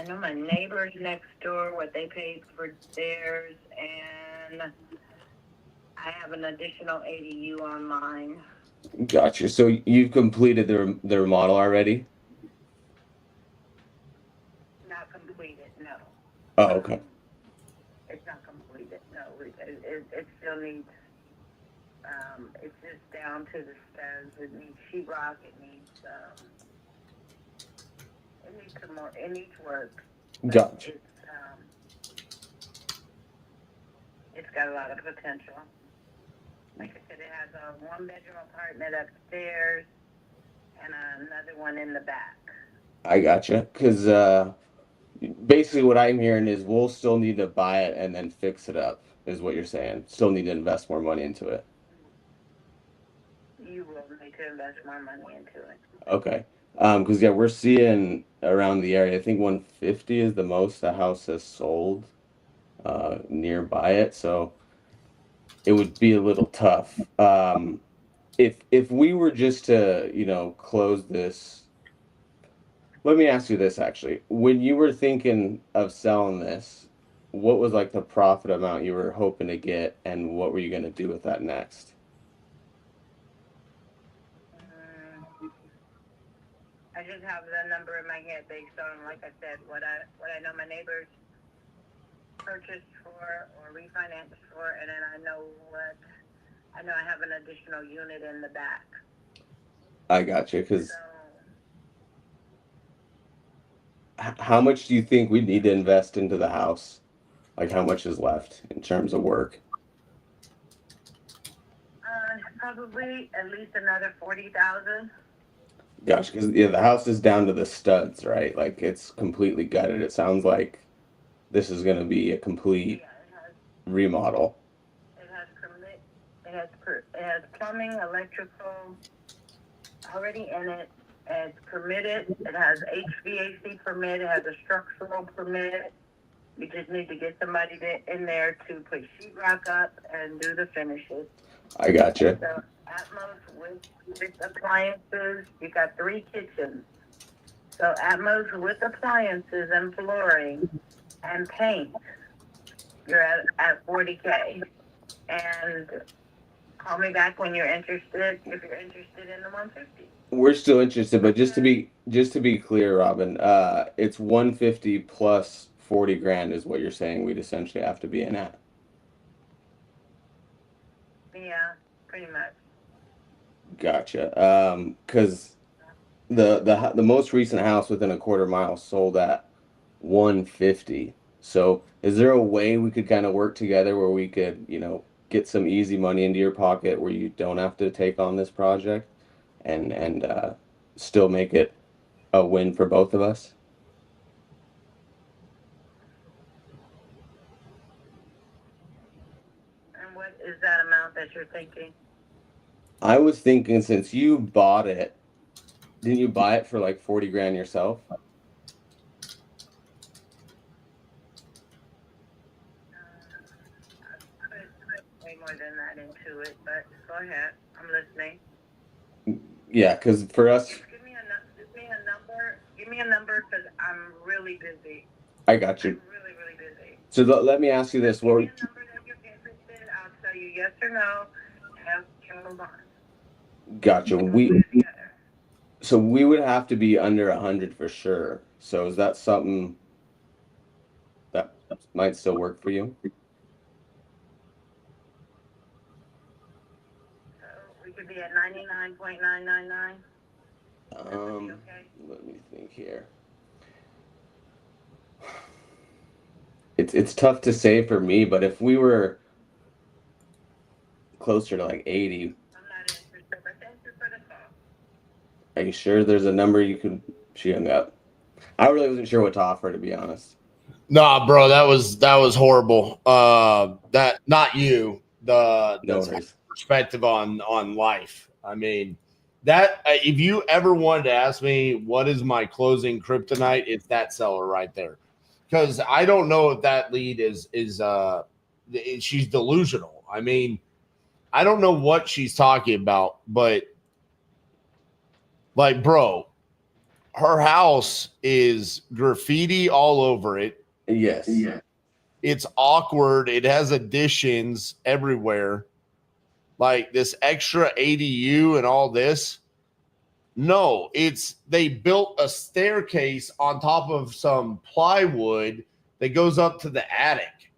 I know my neighbors next door, what they paid for theirs, and I have an additional ADU on mine. Gotcha. So you've completed the remodel already? Not completed, no. Oh, okay. It's not completed, no. It still needs, it's just down to the studs. It needs sheetrock, it needs some more, it needs work. Gotcha. It's got a lot of potential. Like I said, it has a 1-bedroom apartment upstairs and another one in the back. I gotcha. Because basically what I'm hearing is we'll still need to buy it and then fix it up, is what you're saying. Still need to invest more money into it. You will need to invest more money into it. Okay. Because yeah, we're seeing around the area, I think 150 is the most a house has sold nearby it. So it would be a little tough. If we were just to, close this, let me ask you this actually. When you were thinking of selling this, what was like the profit amount you were hoping to get, and what were you going to do with that next? I just have the number in my head based on, like I said, what I know my neighbors purchased for or refinanced for, and then I know I have an additional unit in the back. I gotcha. Because how much do you think we need to invest into the house? Like how much is left in terms of work? Probably at least another 40,000. Gosh, because yeah, the house is down to the studs, right? Like it's completely gutted. It sounds like this is going to be a complete remodel. It has plumbing, electrical already in it. It's permitted. It has HVAC permit. It has a structural permit. We just need to get somebody in there to put sheetrock up and do the finishes. I gotcha. So at most with appliances, you got 3 kitchens. So at most with appliances and flooring and paint, You're at 40K. And call me back when you're interested, if you're interested in the 150. We're still interested, but just to be clear, Robin, it's 150 plus 40 grand is what you're saying we'd essentially have to be in at. Yeah, pretty much. Gotcha. Because the most recent house within a quarter mile sold at 150. So is there a way we could kind of work together where we could, get some easy money into your pocket where you don't have to take on this project and still make it a win for both of us? And what is that amount that you're thinking? I was thinking, since you bought it, didn't you buy it for like 40 grand yourself? I put way more than that into it, but go ahead. I'm listening. Yeah, because for us, Give me a number. Give me a number because I'm really busy. I got you. I'm really, really busy. So let me ask you this. Give me a number that you're interested. I'll tell you yes or no, and we'll move on. Gotcha. So we would have to be under 100 for sure. So is that something that might still work for you? So we could be at 99.999. Okay. Let me think here. It's tough to say for me, but if we were closer to like 80, I'm not interested, but thank you for the call. are you sure there's a number you could? She hung up. I really wasn't sure what to offer, to be honest. Nah, bro, that was horrible. That not you. The No worries. perspective on life. I mean, that if you ever wanted to ask me what is my closing kryptonite, it's that seller right there. Because I don't know if that lead is she's delusional. I mean, I don't know what she's talking about, but like, bro, her house is graffiti all over it. Yes. Yeah. It's awkward. It has additions everywhere. Like this extra ADU and all this. No, they built a staircase on top of some plywood that goes up to the attic.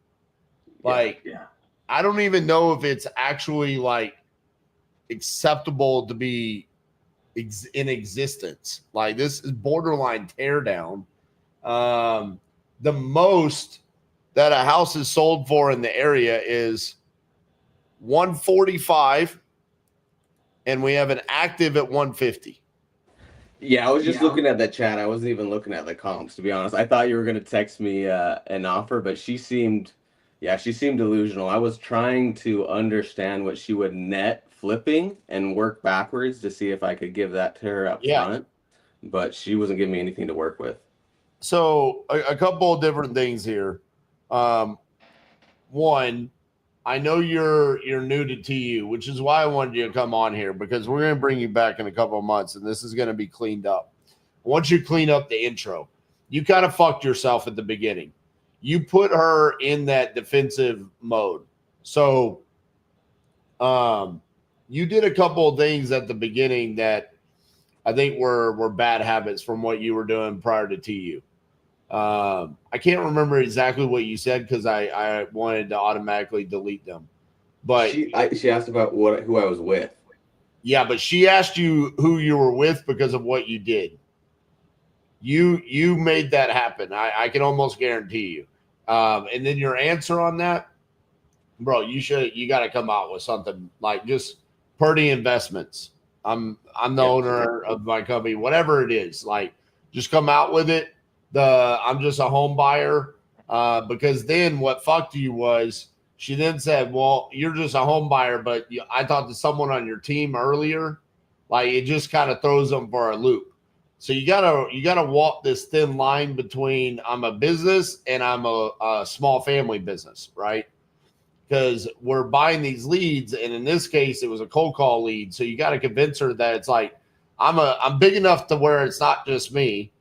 Like, yeah. I don't even know if it's actually like acceptable to be in existence. Like, this is borderline tear down. The most that a house is sold for in the area is 145, and we have an active at 150. Yeah, I was just looking at that chat. I wasn't even looking at the comps, to be honest. I thought you were going to text me an offer, but she seemed delusional. I was trying to understand what she would net flipping and work backwards to see if I could give that to her up front, but she wasn't giving me anything to work with. So a couple of different things here. One, I know you're new to TU, which is why I wanted you to come on here, because we're going to bring you back in a couple of months, and this is going to be cleaned up. Once you clean up the intro, you kind of fucked yourself at the beginning. You put her in that defensive mode. So you did a couple of things at the beginning that I think were bad habits from what you were doing prior to TU. I can't remember exactly what you said because I wanted to automatically delete them. But she asked about who I was with. Yeah, but she asked you who you were with because of what you did. You made that happen. I can almost guarantee you. And then your answer on that, bro, you got to come out with something like just Perty Investments. I'm the owner of my company, whatever it is. Like, just come out with it. I'm just a home buyer, because then what fucked you was she then said, well, you're just a home buyer, but I talked to someone on your team earlier. Like, it just kind of throws them for a loop. So you gotta walk this thin line between I'm a business and I'm a small family business, right? Because we're buying these leads, and in this case, it was a cold call lead. So you got to convince her that it's like I'm big enough to where it's not just me,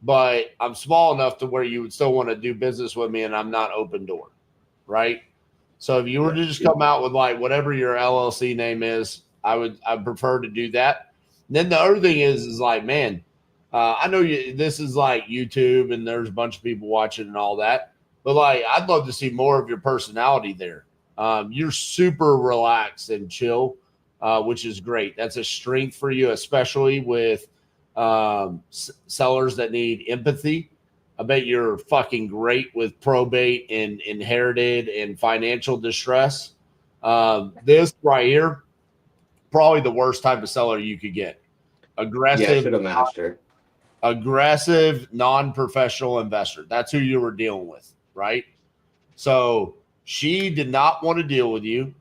but I'm small enough to where you would still want to do business with me, and I'm not open door, right? So if you were to just come out with like whatever your LLC name is, I'd prefer to do that. And then the other thing is like, man, I know this is like YouTube and there's a bunch of people watching and all that, but like, I'd love to see more of your personality there. You're super relaxed and chill, which is great. That's a strength for you, especially with sellers that need empathy. I bet you're fucking great with probate and inherited and financial distress. This right here, probably the worst type of seller you could get. Aggressive. Yeah, should have matched her. Aggressive, non-professional investor. That's who you were dealing with, right? So she did not want to deal with you.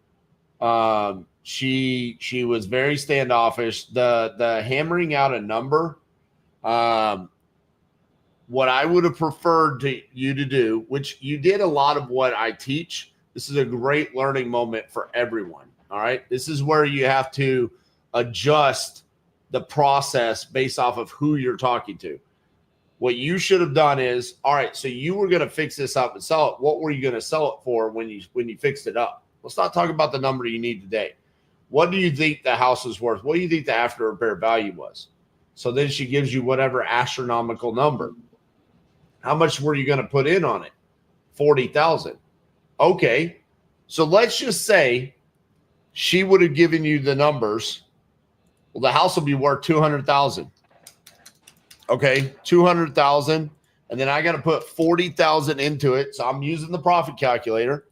She was very standoffish. The hammering out a number, what I would have preferred you to do, which you did a lot of what I teach. This is a great learning moment for everyone. All right. This is where you have to adjust the process based off of who you're talking to. What you should have done is, all right, so you were going to fix this up and sell it. What were you going to sell it for when you fixed it up? Let's not talk about the number you need today. What do you think the house is worth? What do you think the after repair value was? So then she gives you whatever astronomical number. How much were you going to put in on it? 40,000. Okay. So let's just say she would have given you the numbers. Well, the house will be worth 200,000. Okay. 200,000. And then I got to put 40,000 into it. So I'm using the profit calculator.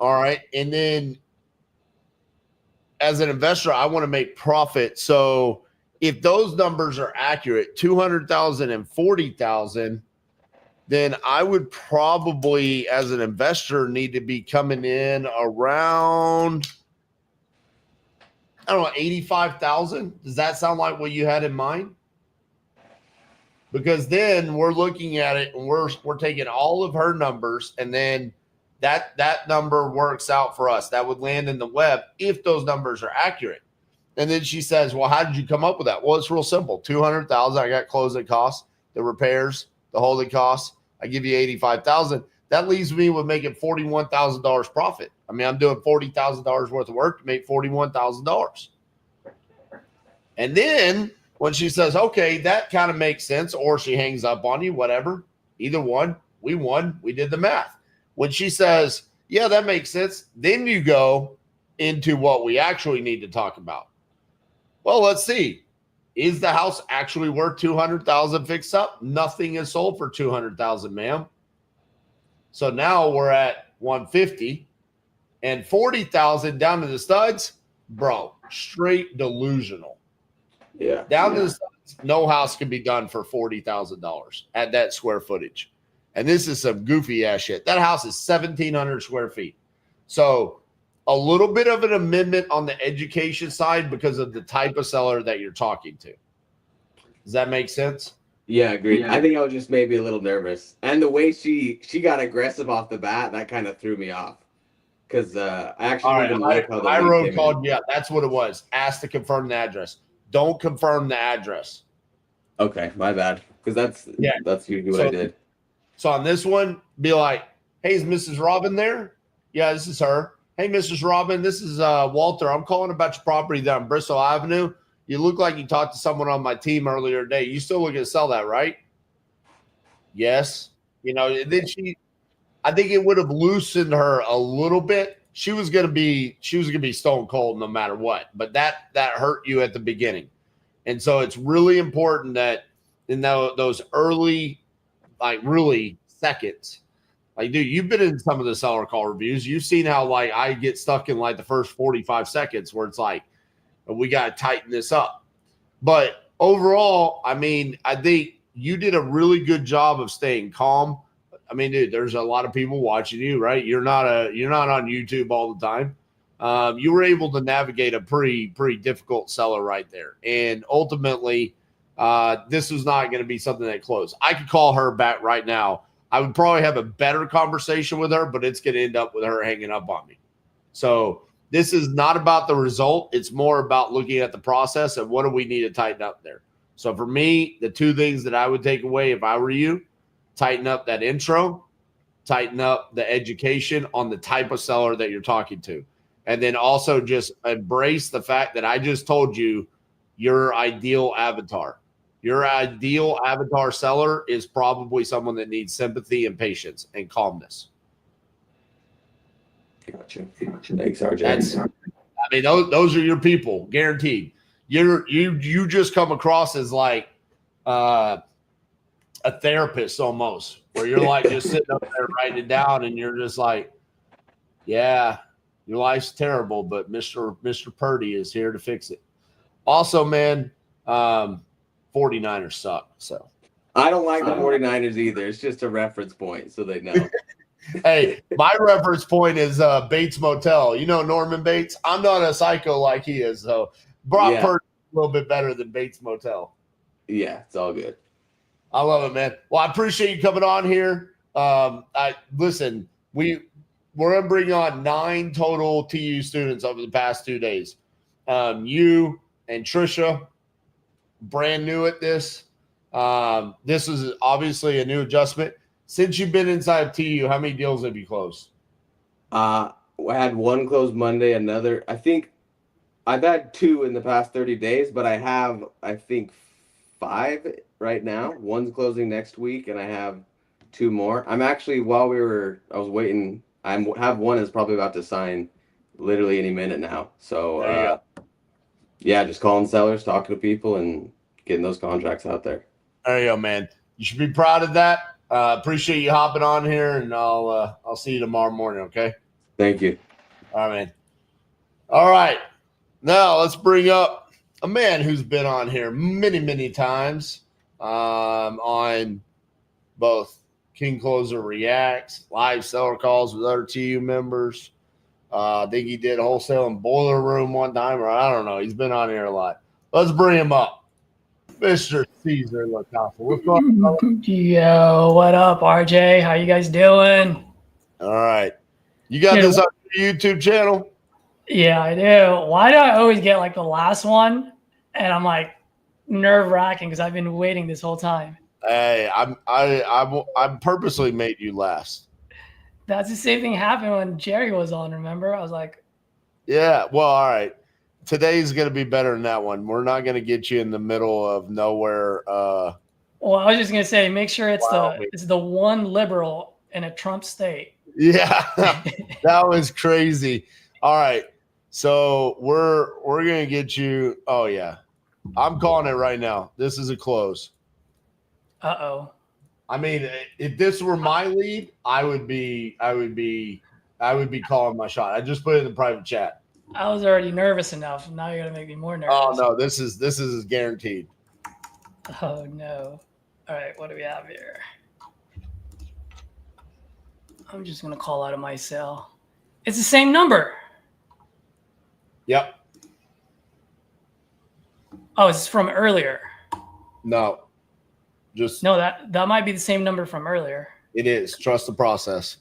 All right. And then as an investor, I want to make profit. So if those numbers are accurate, 200,000 and 40,000, then I would probably, as an investor, need to be coming in around, I don't know, 85,000. Does that sound like what you had in mind? Because then we're looking at it and we're taking all of her numbers, and then that number works out for us. That would land in the web if those numbers are accurate. And then she says, well, how did you come up with that? Well, it's real simple. 200,000. I got closing costs, the repairs, the holding costs. I give you 85,000. That leaves me with making $41,000 profit. I mean, I'm doing $40,000 worth of work to make $41,000. And then when she says, okay, that kind of makes sense, or she hangs up on you, whatever, either one, we won. We did the math. When she says, yeah, that makes sense, then you go into what we actually need to talk about. Well, let's see. Is the house actually worth 200,000 fixed up? Nothing is sold for 200,000, ma'am. So now we're at 150 and 40,000 down to the studs, bro. Straight delusional. Yeah. Down to the studs, no house can be done for $40,000 at that square footage. And this is some goofy ass shit. That house is 1,700 square feet. So a little bit of an amendment on the education side because of the type of seller that you're talking to. Does that make sense? Yeah, agreed. Yeah. I think I was just maybe a little nervous. And the way she got aggressive off the bat, that kind of threw me off. Because I actually didn't like how the I called you out. That's what it was. Ask to confirm the address. Don't confirm the address. Okay, my bad. Because that's usually what I did. So on this one, be like, hey, is Mrs. Robin there? Yeah, this is her. Hey, Mrs. Robin, this is Walter. I'm calling about your property down Bristol Avenue. You look like you talked to someone on my team earlier today. You still looking to sell that, right? Yes. You know, and then I think it would have loosened her a little bit. She was gonna be stone cold no matter what, but that hurt you at the beginning. And so it's really important that in those early, like really seconds. Like, dude, you've been in some of the seller call reviews. You've seen how like I get stuck in like the first 45 seconds where it's like, we got to tighten this up. But overall, I mean, I think you did a really good job of staying calm. I mean, dude, there's a lot of people watching you, right? You're not on YouTube all the time. You were able to navigate a pretty difficult seller right there. And ultimately, this was not going to be something that closed. I could call her back right now. I would probably have a better conversation with her, but it's going to end up with her hanging up on me. So this is not about the result. It's more about looking at the process and what do we need to tighten up there. So for me, the two things that I would take away if I were you, tighten up that intro tighten up the education on the type of seller that you're talking to. And then also just embrace the fact that I just told you your ideal avatar. Your ideal avatar seller is probably someone that needs sympathy and patience and calmness. Gotcha. Thanks, RJ. I mean, those are your people, guaranteed. You just come across as like a therapist almost, where you're like just sitting up there writing it down, and you're just like, yeah, your life's terrible, but Mr. Perty is here to fix it. Also, man, 49ers suck. So I don't like the 49ers either. It's just a reference point, so they know. Hey, my reference point is Bates Motel. You know Norman Bates? I'm not a psycho like he is, so Brock Purdy is a little bit better than Bates Motel. Yeah, it's all good. I love it, man. Well, I appreciate you coming on here. Listen, we're gonna bring on 9 total TU students over the past 2 days. You and Trisha, brand new at this. This is obviously a new adjustment. Since you've been inside TU, how many deals have you closed? I had one closed Monday, another. I think I've had 2 in the past 30 days, but I have, I think, 5 right now. One's closing next week, and I have 2 more. I'm actually, I was waiting. I have one is probably about to sign literally any minute now. So, yeah, just calling sellers, talking to people, and getting those contracts out there. There you go, man. You should be proud of that. Appreciate you hopping on here, and I'll see you tomorrow morning, okay? Thank you. All right, man. All right. Now let's bring up a man who's been on here many, many times on both King Closer Reacts, live seller calls with other TU members. I think he did wholesale in Boiler Room one time, or I don't know. He's been on here a lot. Let's bring him up. Mr. Caesar LaCasa. What's going on? Yo, what up, RJ? How you guys doing? All right. You got this on your YouTube channel? Yeah, I do. Why do I always get like the last one? And I'm like nerve-wracking because I've been waiting this whole time. Hey, I'm purposely made you last. That's the same thing happened when Jerry was on, remember? I was like, yeah, well, all right. Today's going to be better than that one. We're not going to get you in the middle of nowhere. Well, I was just going to say, make sure it's the one liberal in a Trump state. Yeah, that was crazy. All right. So we're going to get you. Oh, yeah. I'm calling it right now. This is a close. Uh-oh. I mean, if this were my lead, I would be calling my shot. I just put it in the private chat. I was already nervous enough. Now you're gonna make me more nervous. Oh no, this is guaranteed. Oh no. All right, what do we have here? I'm just gonna call out of my cell. It's the same number. Yep. Oh, it's from earlier. No. No, that might be the same number from earlier. It is. Trust the process.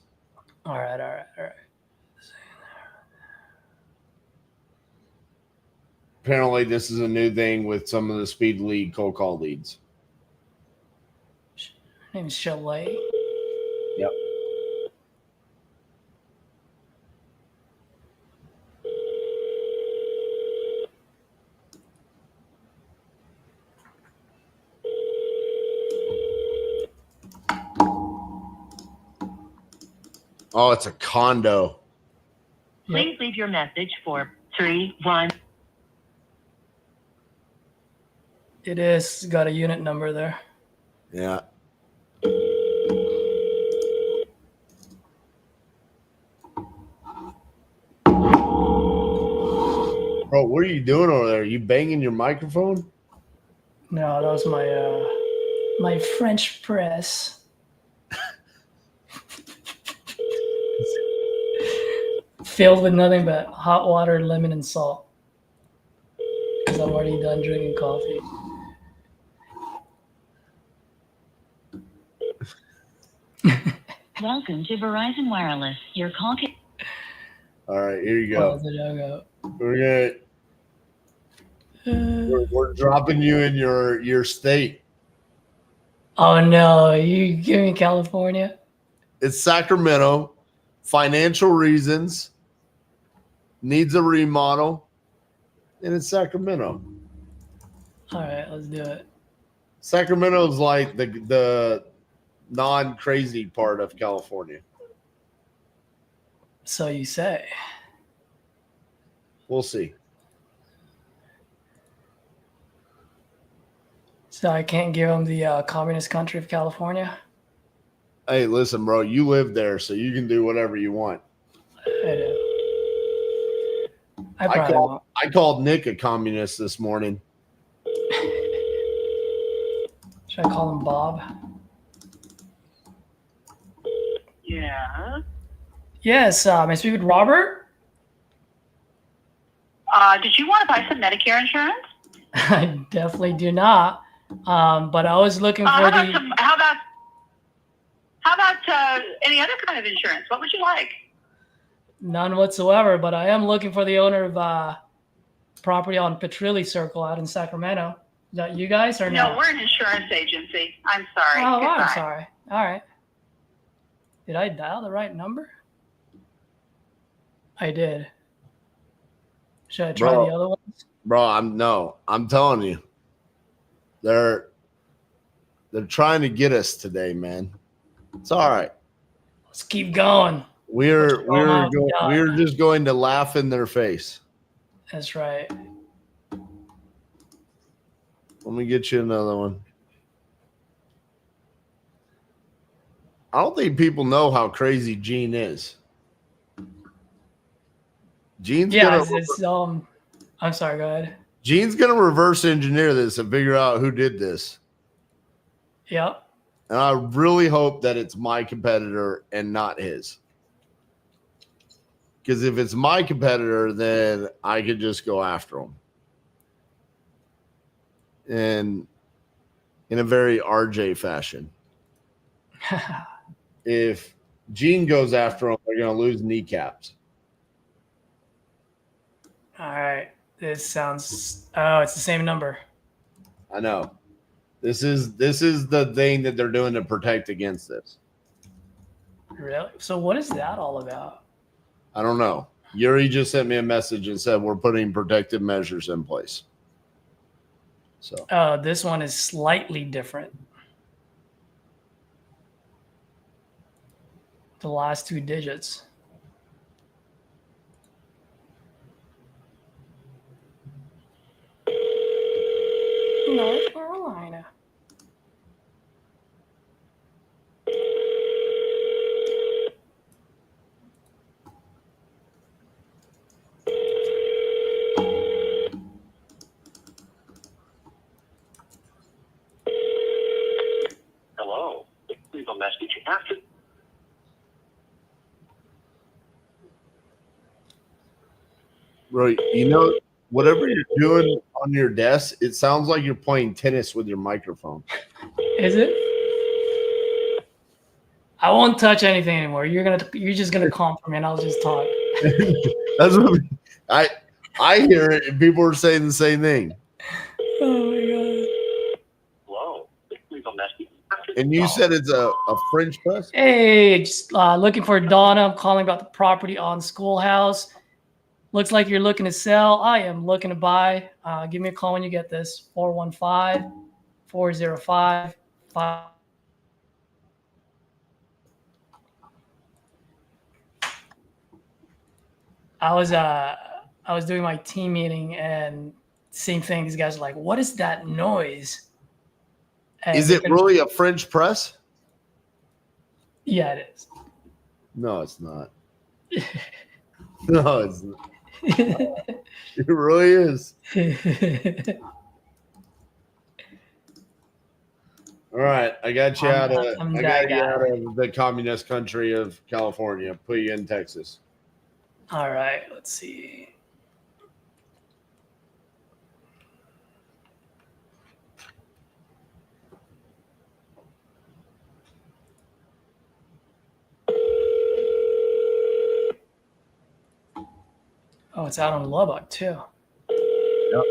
All right. Apparently, this is a new thing with some of the speed lead cold call leads. Her name is Chalet. Yep. Oh, it's a condo. Please leave your message for 31. It is got a unit number there. Yeah. Bro, what are you doing over there? Are you banging your microphone? No, that was my French press. Filled with nothing but hot water, lemon, and salt. Because I'm already done drinking coffee. Welcome to Verizon Wireless. Your call can... All right, here you go. We're dropping you in your state. Oh no, you give me California? It's Sacramento. Financial reasons. Needs a remodel. And it's Sacramento. All right, let's do it. Sacramento's like the non-crazy part of California. So you say. We'll see. So I can't give them the communist country of California? Hey, listen, bro, you live there, so you can do whatever you want. I do. I probably won't. I called Nick a communist this morning. Should I call him Bob? Yeah. Yes, may I speak with Robert? Did you want to buy some Medicare insurance? I definitely do not. But I was looking for How about any other kind of insurance? What would you like? None whatsoever, but I am looking for the owner of property on Petrilli Circle out in Sacramento. Is that you guys or no? No, we're an insurance agency. I'm sorry. Oh, Goodbye. I'm sorry. All right. Did I dial the right number? I did. Should I try the other ones? Bro, I'm telling you. They're trying to get us today, man. It's all right. Let's keep going. We're just going to laugh in their face. That's right. Let me get you another one. I don't think people know how crazy Gene is. Gene's I'm sorry, go ahead. Gene's gonna reverse engineer this and figure out who did this. Yep. And I really hope that it's my competitor and not his. Because if it's my competitor, then I could just go after him. And in a very RJ fashion. If Gene goes after him, they're going to lose kneecaps. All right. This sounds. Oh, it's the same number. I know. This is the thing that they're doing to protect against this. Really? So what is that all about? I don't know. Yuri just sent me a message and said we're putting protective measures in place. So this one is slightly different. The last two digits. North Carolina. Hello. Leave a message after. Bro, you know, whatever you're doing on your desk, it sounds like you're playing tennis with your microphone. Is it? I won't touch anything anymore. You're just gonna comp for me, and I'll just talk. That's what I hear it, and people are saying the same thing. Oh my god! Hello. Leave a message. And you said it's a French press? Hey, just looking for Donna. I'm calling about the property on Schoolhouse. Looks like you're looking to sell. I am looking to buy. Give me a call when you get this. 415-405-5. I was doing my team meeting and same thing. These guys are like, "What is that noise?" And Is it really a French press? Yeah, it is. No, it's not. No, it's not. It really is. All right, I got you out of the communist country of California. Put you in Texas. All right, let's see. Oh, it's out on Lubbock too. Yep.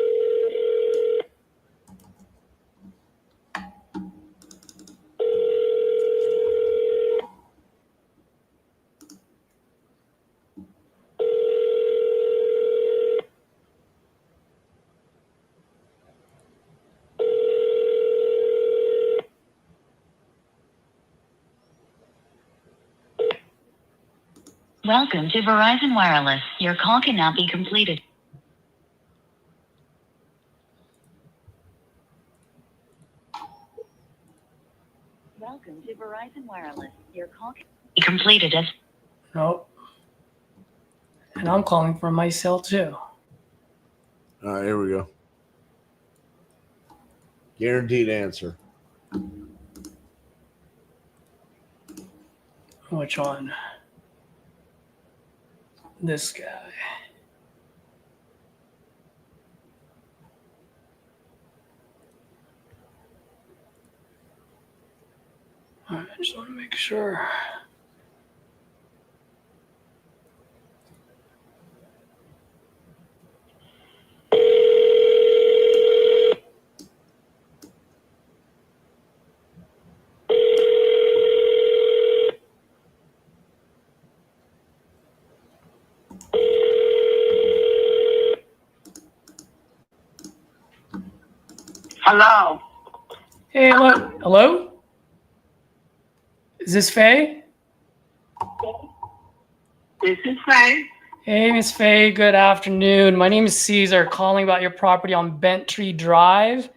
Welcome to Verizon Wireless. Your call cannot be completed. Welcome to Verizon Wireless. Your call can be completed as... Nope. And I'm calling from my cell too. All right, here we go. Guaranteed answer. Which one? This guy. All right, I just want to make sure. Hello. Hey, hello. Hello? Is this Faye? This is Faye. Hey, Miss Faye. Good afternoon. My name is Caesar, calling about your property on Bent Tree Drive.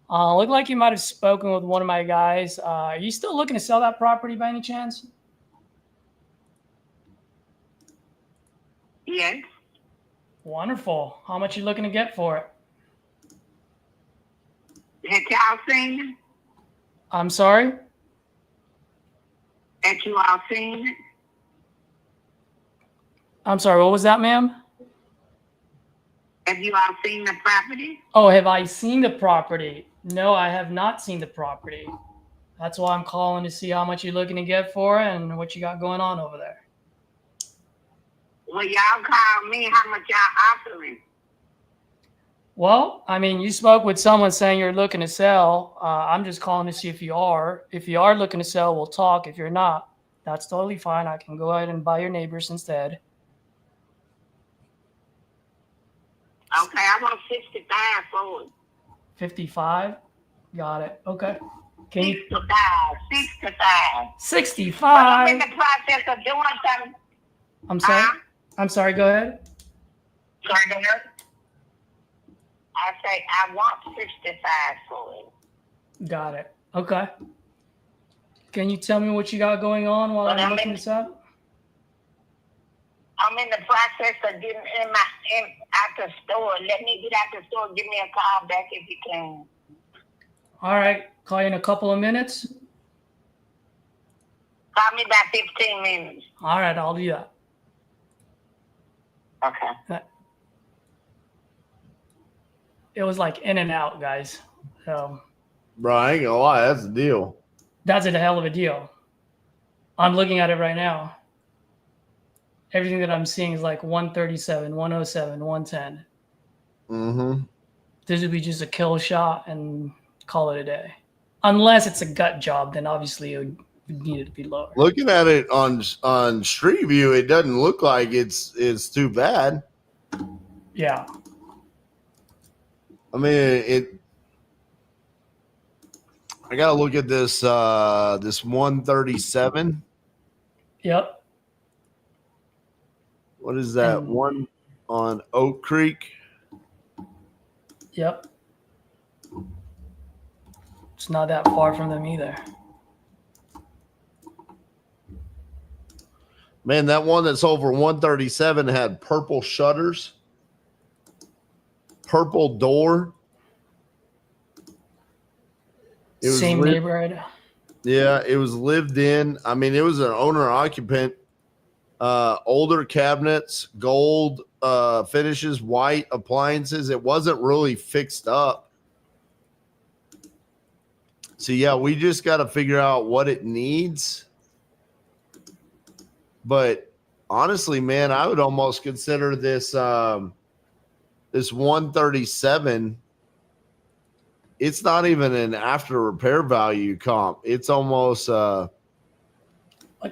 Looked like you might have spoken with one of my guys. Are you still looking to sell that property by any chance? Yes. Wonderful. How much you looking to get for it? Had y'all seen it? I'm sorry? Had you all seen it? I'm sorry, what was that, ma'am? Have you all seen the property? Oh, have I seen the property? No, I have not seen the property. That's why I'm calling to see how much you're looking to get for it and what you got going on over there. Well, y'all called me. How much y'all offering? Well, I mean, you spoke with someone saying you're looking to sell. I'm just calling to see if you are. If you are looking to sell, we'll talk. If you're not, that's totally fine. I can go ahead and buy your neighbors instead. Okay, I want 65 for it. 55? Got it. Okay. Can you? 65. 65? But I'm in the process of doing something. I'm sorry. I'm sorry. Go ahead. Sorry, go ahead. I say I want 65 for it. Got it. Okay. Can you tell me what you got going on while But I'm looking this up? I'm in the process of getting out the store. Let me get out the store. Give me a call back if you can. All right. Call you in a couple of minutes. Call me about 15 minutes. All right. I'll do that. Okay. It was like in and out, guys. So Bro, I ain't gonna lie, that's the deal. that's a hell of a deal. I'm looking at it right now. Everything that I'm seeing is like 137, 107, 110. Mm-hmm. This would be just a kill shot and call it a day. Unless it's a gut job, then obviously it would need it to be lower. Looking at it on Street View, it doesn't look like it's too bad. Yeah. I mean, I gotta look at this this 137. Yep. What is that? One on Oak Creek. Yep. It's not that far from them either. Man, that one that's over 137 had purple shutters, purple door. It was Same neighborhood. Yeah, it was lived in. I mean, it was an owner occupant. Older cabinets, gold finishes, white appliances. It wasn't really fixed up. So yeah, we just got to figure out what it needs. But honestly, man, I would almost consider this this 137. It's not even an after repair value comp. It's almost like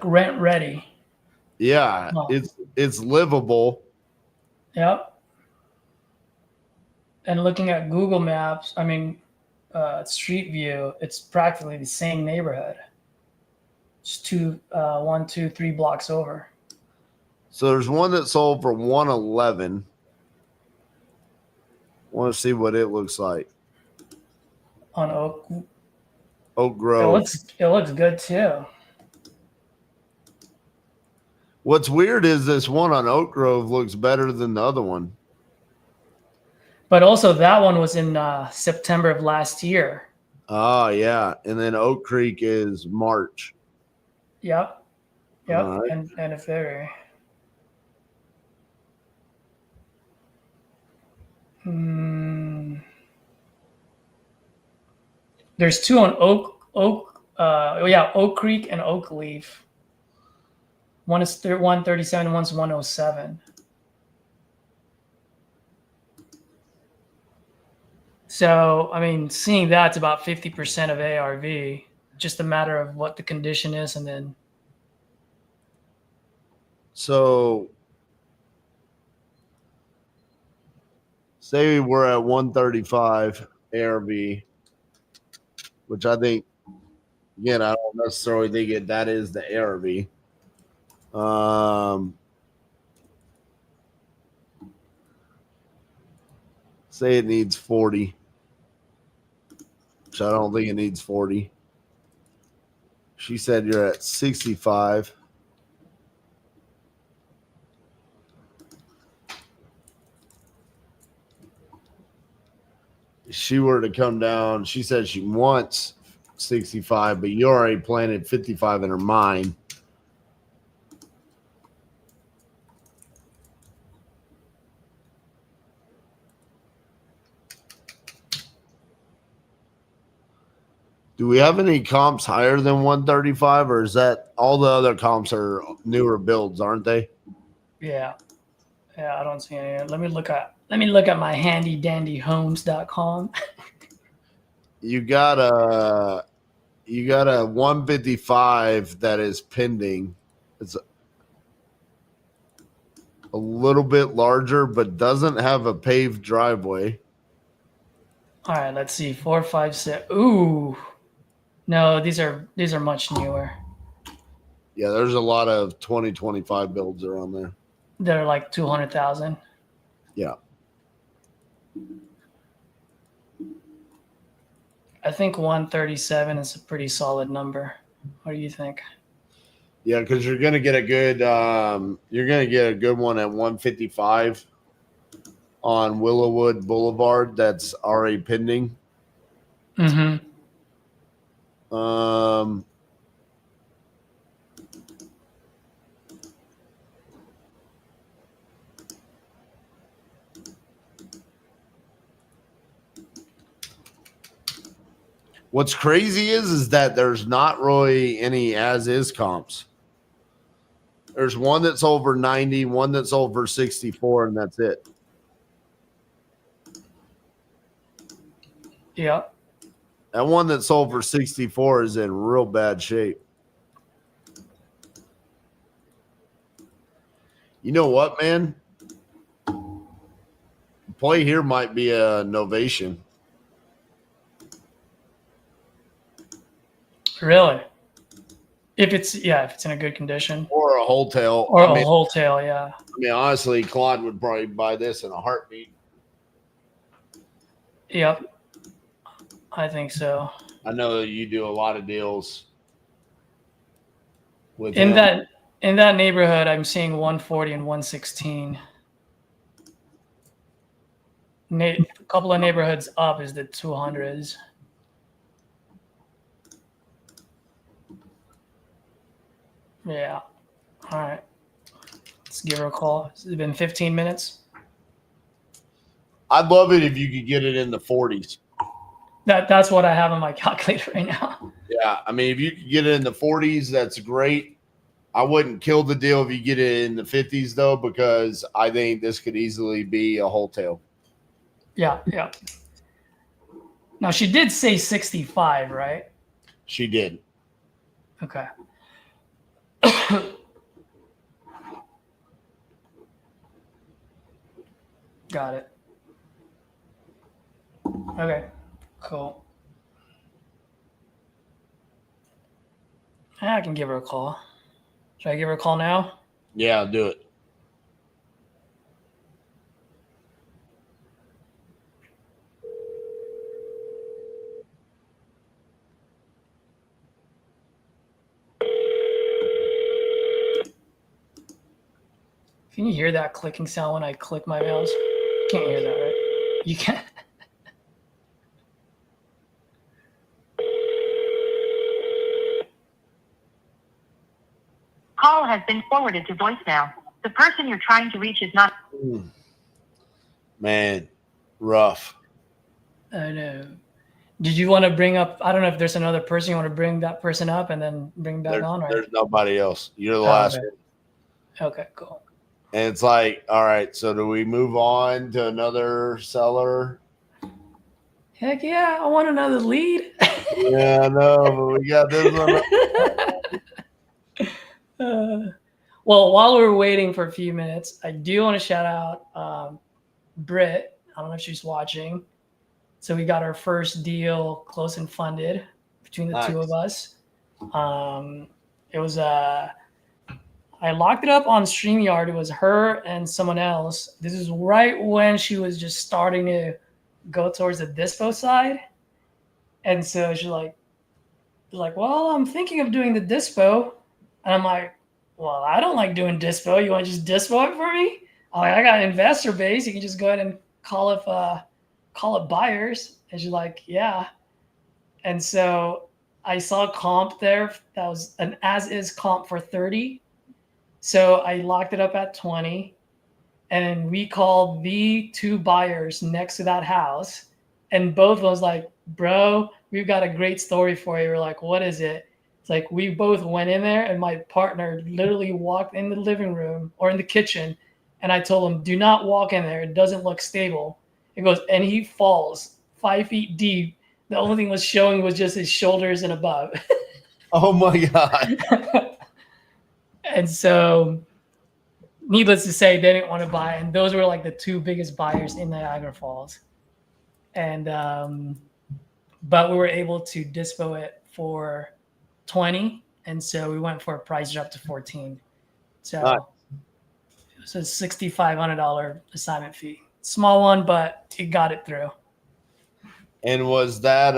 rent ready. Yeah, Oh. it's livable. Yep. And looking at Google Maps, I mean, Street View, it's practically the same neighborhood. Just 1, 2, 3 blocks over. So there's one that sold for 111. Want to see what it looks like. On Oak. Oak Grove. It looks good too. What's weird is this one on Oak Grove looks better than the other one. But also that one was in September of last year. Oh, yeah. And then Oak Creek is March. Yep. Right. And a ferry. There's two on Oak Creek and Oak Leaf. One is 137 and one's 107. So, I mean, seeing that's about 50% of ARV, just a matter of what the condition is. And then. So say we're at 135 ARV, which I think, again, I don't necessarily think that is the ARV. Say it needs 40, which I don't think it needs 40. She said you're at 65. She were to come down, she said she wants 65, but you already planted 55 in her mind. Do we have any comps higher than 135, or is that all the other comps are newer builds, aren't they? Yeah, I don't see any. Let me look at my handy dandy homes.com. You got a 155 that is pending. It's a little bit larger, but doesn't have a paved driveway. All right, let's see. 4, 5, 6. Ooh, no, these are much newer. Yeah, there's a lot of 2025 builds around there. They're like 200,000. Yeah. I think 137 is a pretty solid number. What do you think? Yeah, because you're gonna get a good one at 155 on Willowwood Boulevard. That's already pending. Mm-hmm. What's crazy is that there's not really any as-is comps. There's one that's over 90, one that's over 64, and that's it. Yeah. That one that's over 64 is in real bad shape. You know what, man? Play here might be a novation. Really? If it's in a good condition. Or a wholesale. Wholesale, yeah. I mean, honestly, Claude would probably buy this in a heartbeat. Yep. I think so. I know that you do a lot of deals with in him. that neighborhood. I'm seeing 140 and 116. A couple of neighborhoods up is the 200s. Yeah. All right. Let's give her a call. It's been 15 minutes. I'd love it if you could get it in the 40s. That's what I have on my calculator right now. Yeah, I mean, if you could get it in the 40s, that's great. I wouldn't kill the deal if you get it in the 50s, though, because I think this could easily be a wholesale. Yeah. Now, she did say 65, right? She did. Okay. Got it. Okay, cool. I can give her a call. Should I give her a call now? Yeah, do it. Can you hear that clicking sound when I click my mouse? Can't hear that, right? You can't. Call has been forwarded to voicemail. The person you're trying to reach is not. Man, rough. I know. Did you want to bring up? I don't know if there's another person you want to bring that person up and then bring back on. Right? There's nobody else. You're the last one. Okay, cool. And it's like, all right, so do we move on to another seller? Heck yeah, I want another lead. Yeah, I know, but we got this one. Well, while we're waiting for a few minutes, I do want to shout out Britt. I don't know if she's watching. So we got our first deal close and funded between the two of us. It was I locked it up on StreamYard. It was her and someone else. This is right when she was just starting to go towards the dispo side. And so she's like, well, I'm thinking of doing the dispo. And I'm like, well, I don't like doing dispo. You want to just dispo it for me? I'm like, I got an investor base. You can just go ahead and call it buyers. And she's like, yeah. And so I saw a comp there that was an as-is comp for 30. So I locked it up at 20. And we called the two buyers next to that house. And both of us like, bro, we've got a great story for you. We're like, what is it? It's like we both went in there and my partner literally walked in the living room or in the kitchen. And I told him, do not walk in there. It doesn't look stable. It goes, and he falls 5 feet deep. The only thing was showing was just his shoulders and above. Oh my God. And so needless to say, they didn't want to buy. And those were like the two biggest buyers in Niagara Falls. And, but we were able to dispo it for 20. And so we went for a price drop to 14. So it was a $6,500 assignment fee. Small one, but it got it through. And was that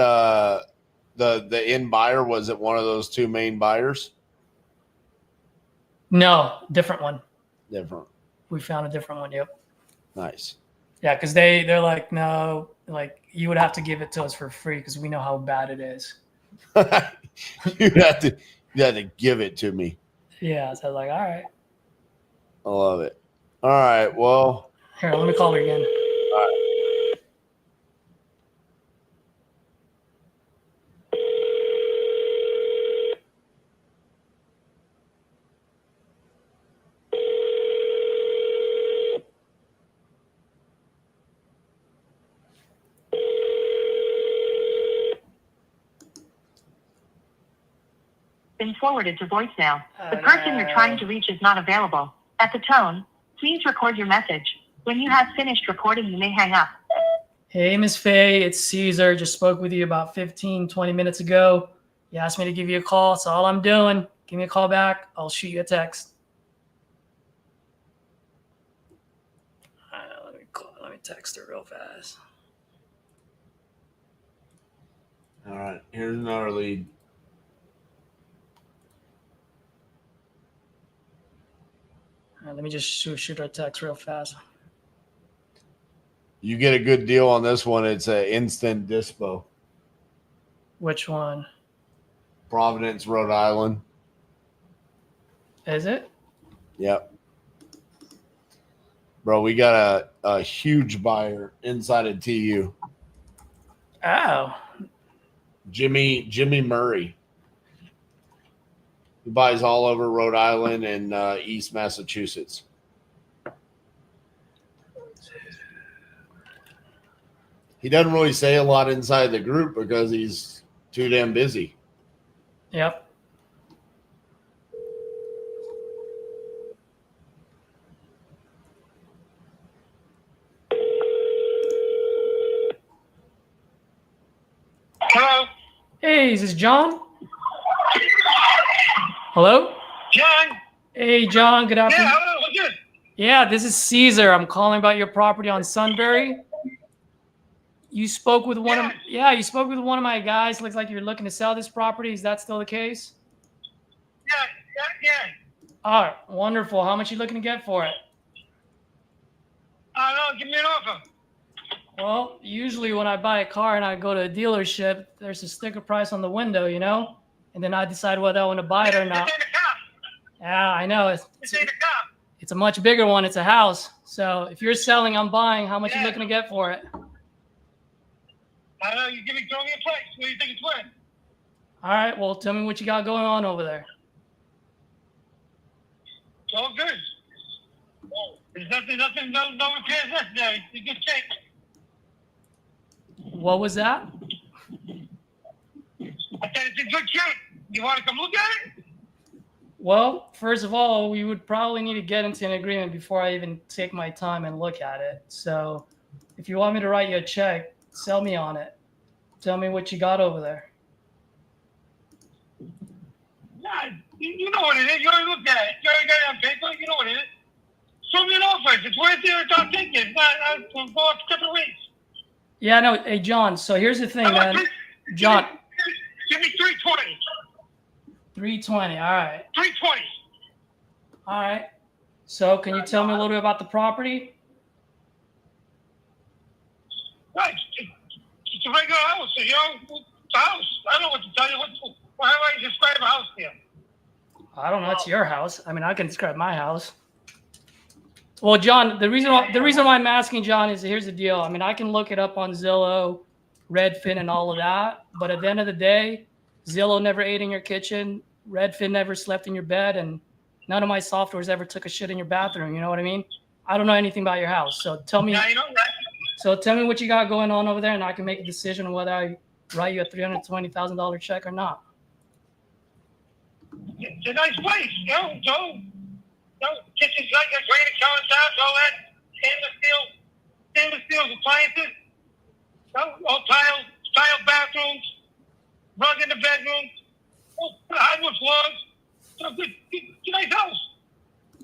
the end buyer? Was it one of those two main buyers? No, different one. Different. We found a different one. Yep. Nice. Yeah, because they're like, no, like you would have to give it to us for free because we know how bad it is. you have to give it to me. Yeah, so I was like, all right. I love it. All right, well. Here, let me call her again. All right. Been forwarded to voicemail. The person you're trying to reach is not available. At the tone, please record your message. When you have finished recording, you may hang up. Hey, Miss Faye, it's Caesar. Just spoke with you about 15, 20 minutes ago. You asked me to give you a call. That's all I'm doing. Give me a call back. I'll shoot you a text. Let me text her real fast. All right, here's another lead. All right, let me just shoot her a text real fast. You get a good deal on this one. It's an instant dispo. Which one? Providence, Rhode Island. Is it? Yep. Bro, we got a huge buyer inside of TU. Oh. Jimmy Murray. He buys all over Rhode Island and East Massachusetts. He doesn't really say a lot inside the group because he's too damn busy. Yep. Hello? Hey, is this John? Hello? John? Hey, John. Good afternoon. Yeah, hello. What's good? Yeah, this is Caesar. I'm calling about your property on Sunbury. You spoke with one of you spoke with one of my guys. Looks like you're looking to sell this property. Is that still the case? Yeah. All right, wonderful. How much you looking to get for it? I don't know. Give me an offer. Well, usually when I buy a car and I go to a dealership, there's a sticker price on the window, you know, and then I decide whether I want to buy it or not. This ain't a car. Yeah, I know. This ain't a car. It's a much bigger one. It's a house. So if you're selling, I'm buying. How much Yeah. you looking to get for it? I don't know. Throw me a price. What do you think it's worth? All right. Well, tell me what you got going on over there. It's all good. There's nothing, no repairs necessary. It's a good shape. What was that? I said it's in good shape. You want to come look at it? Well, first of all, we would probably need to get into an agreement before I even take my time and look at it. So if you want me to write you a check, sell me on it. Tell me what you got over there. Nah, you know what it is. You already looked at it. You already got it on paper. You know what it is. Show me an offer. If it's worth it, I'll take it. It's not, I'll go up separate ways. Yeah, no. Hey, John. So here's the thing, man. John. Give me 320. 320. All right. 320. All right. So can you tell me a little bit about the property? Right. It's a regular house. You know, it's a house. I don't know what to tell you. How do I describe a house here? I don't know. It's your house. I mean, I can describe my house. Well, John, the reason why I'm asking, John, is here's the deal. I mean, I can look it up on Zillow, Redfin, and all of that. But at the end of the day, Zillow never ate in your kitchen. Redfin never slept in your bed. And none of my softwares ever took a shit in your bathroom. You know what I mean? I don't know anything about your house. So tell me. Yeah, you know that. So tell me what you got going on over there, and I can make a decision on whether I write you a $320,000 check or not. It's a nice place. You know, kitchen's like a granite countertops, all that stainless steel appliances. All tile bathrooms, rug in the bedroom, hardwood floors. So good, nice house.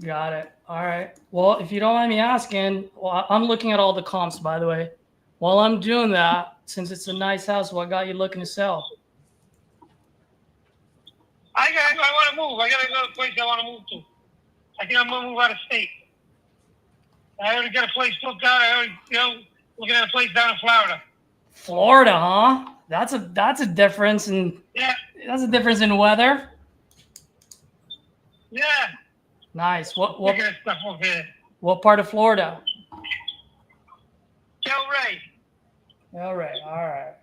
Got it. All right. Well, if you don't mind me asking, well, I'm looking at all the comps, by the way. While I'm doing that, since it's a nice house, what got you looking to sell? I want to move. I got another place I want to move to. I think I'm going to move out of state. I already got a place booked out. I already, looking at a place down in Florida. Florida, huh? That's a difference in that's a difference in weather. Yeah. Nice. What Look at stuff over here. What part of Florida? Delray. All right.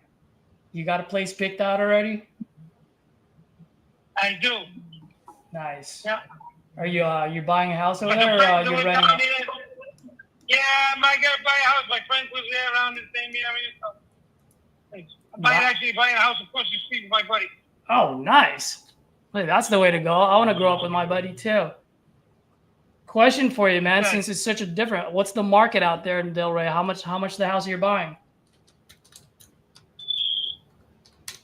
You got a place picked out already? I do. Nice. Yeah. Are you buying a house over there, or you're renting it? Yeah, I might gotta buy a house. My friends live there around the same area. So I'm buying a house across the street with my buddy. Oh, nice. Hey, that's the way to go. I want to grow up with my buddy too. Question for you, man. Right. Since it's such a different, what's the market out there in Delray? How much the house you're buying?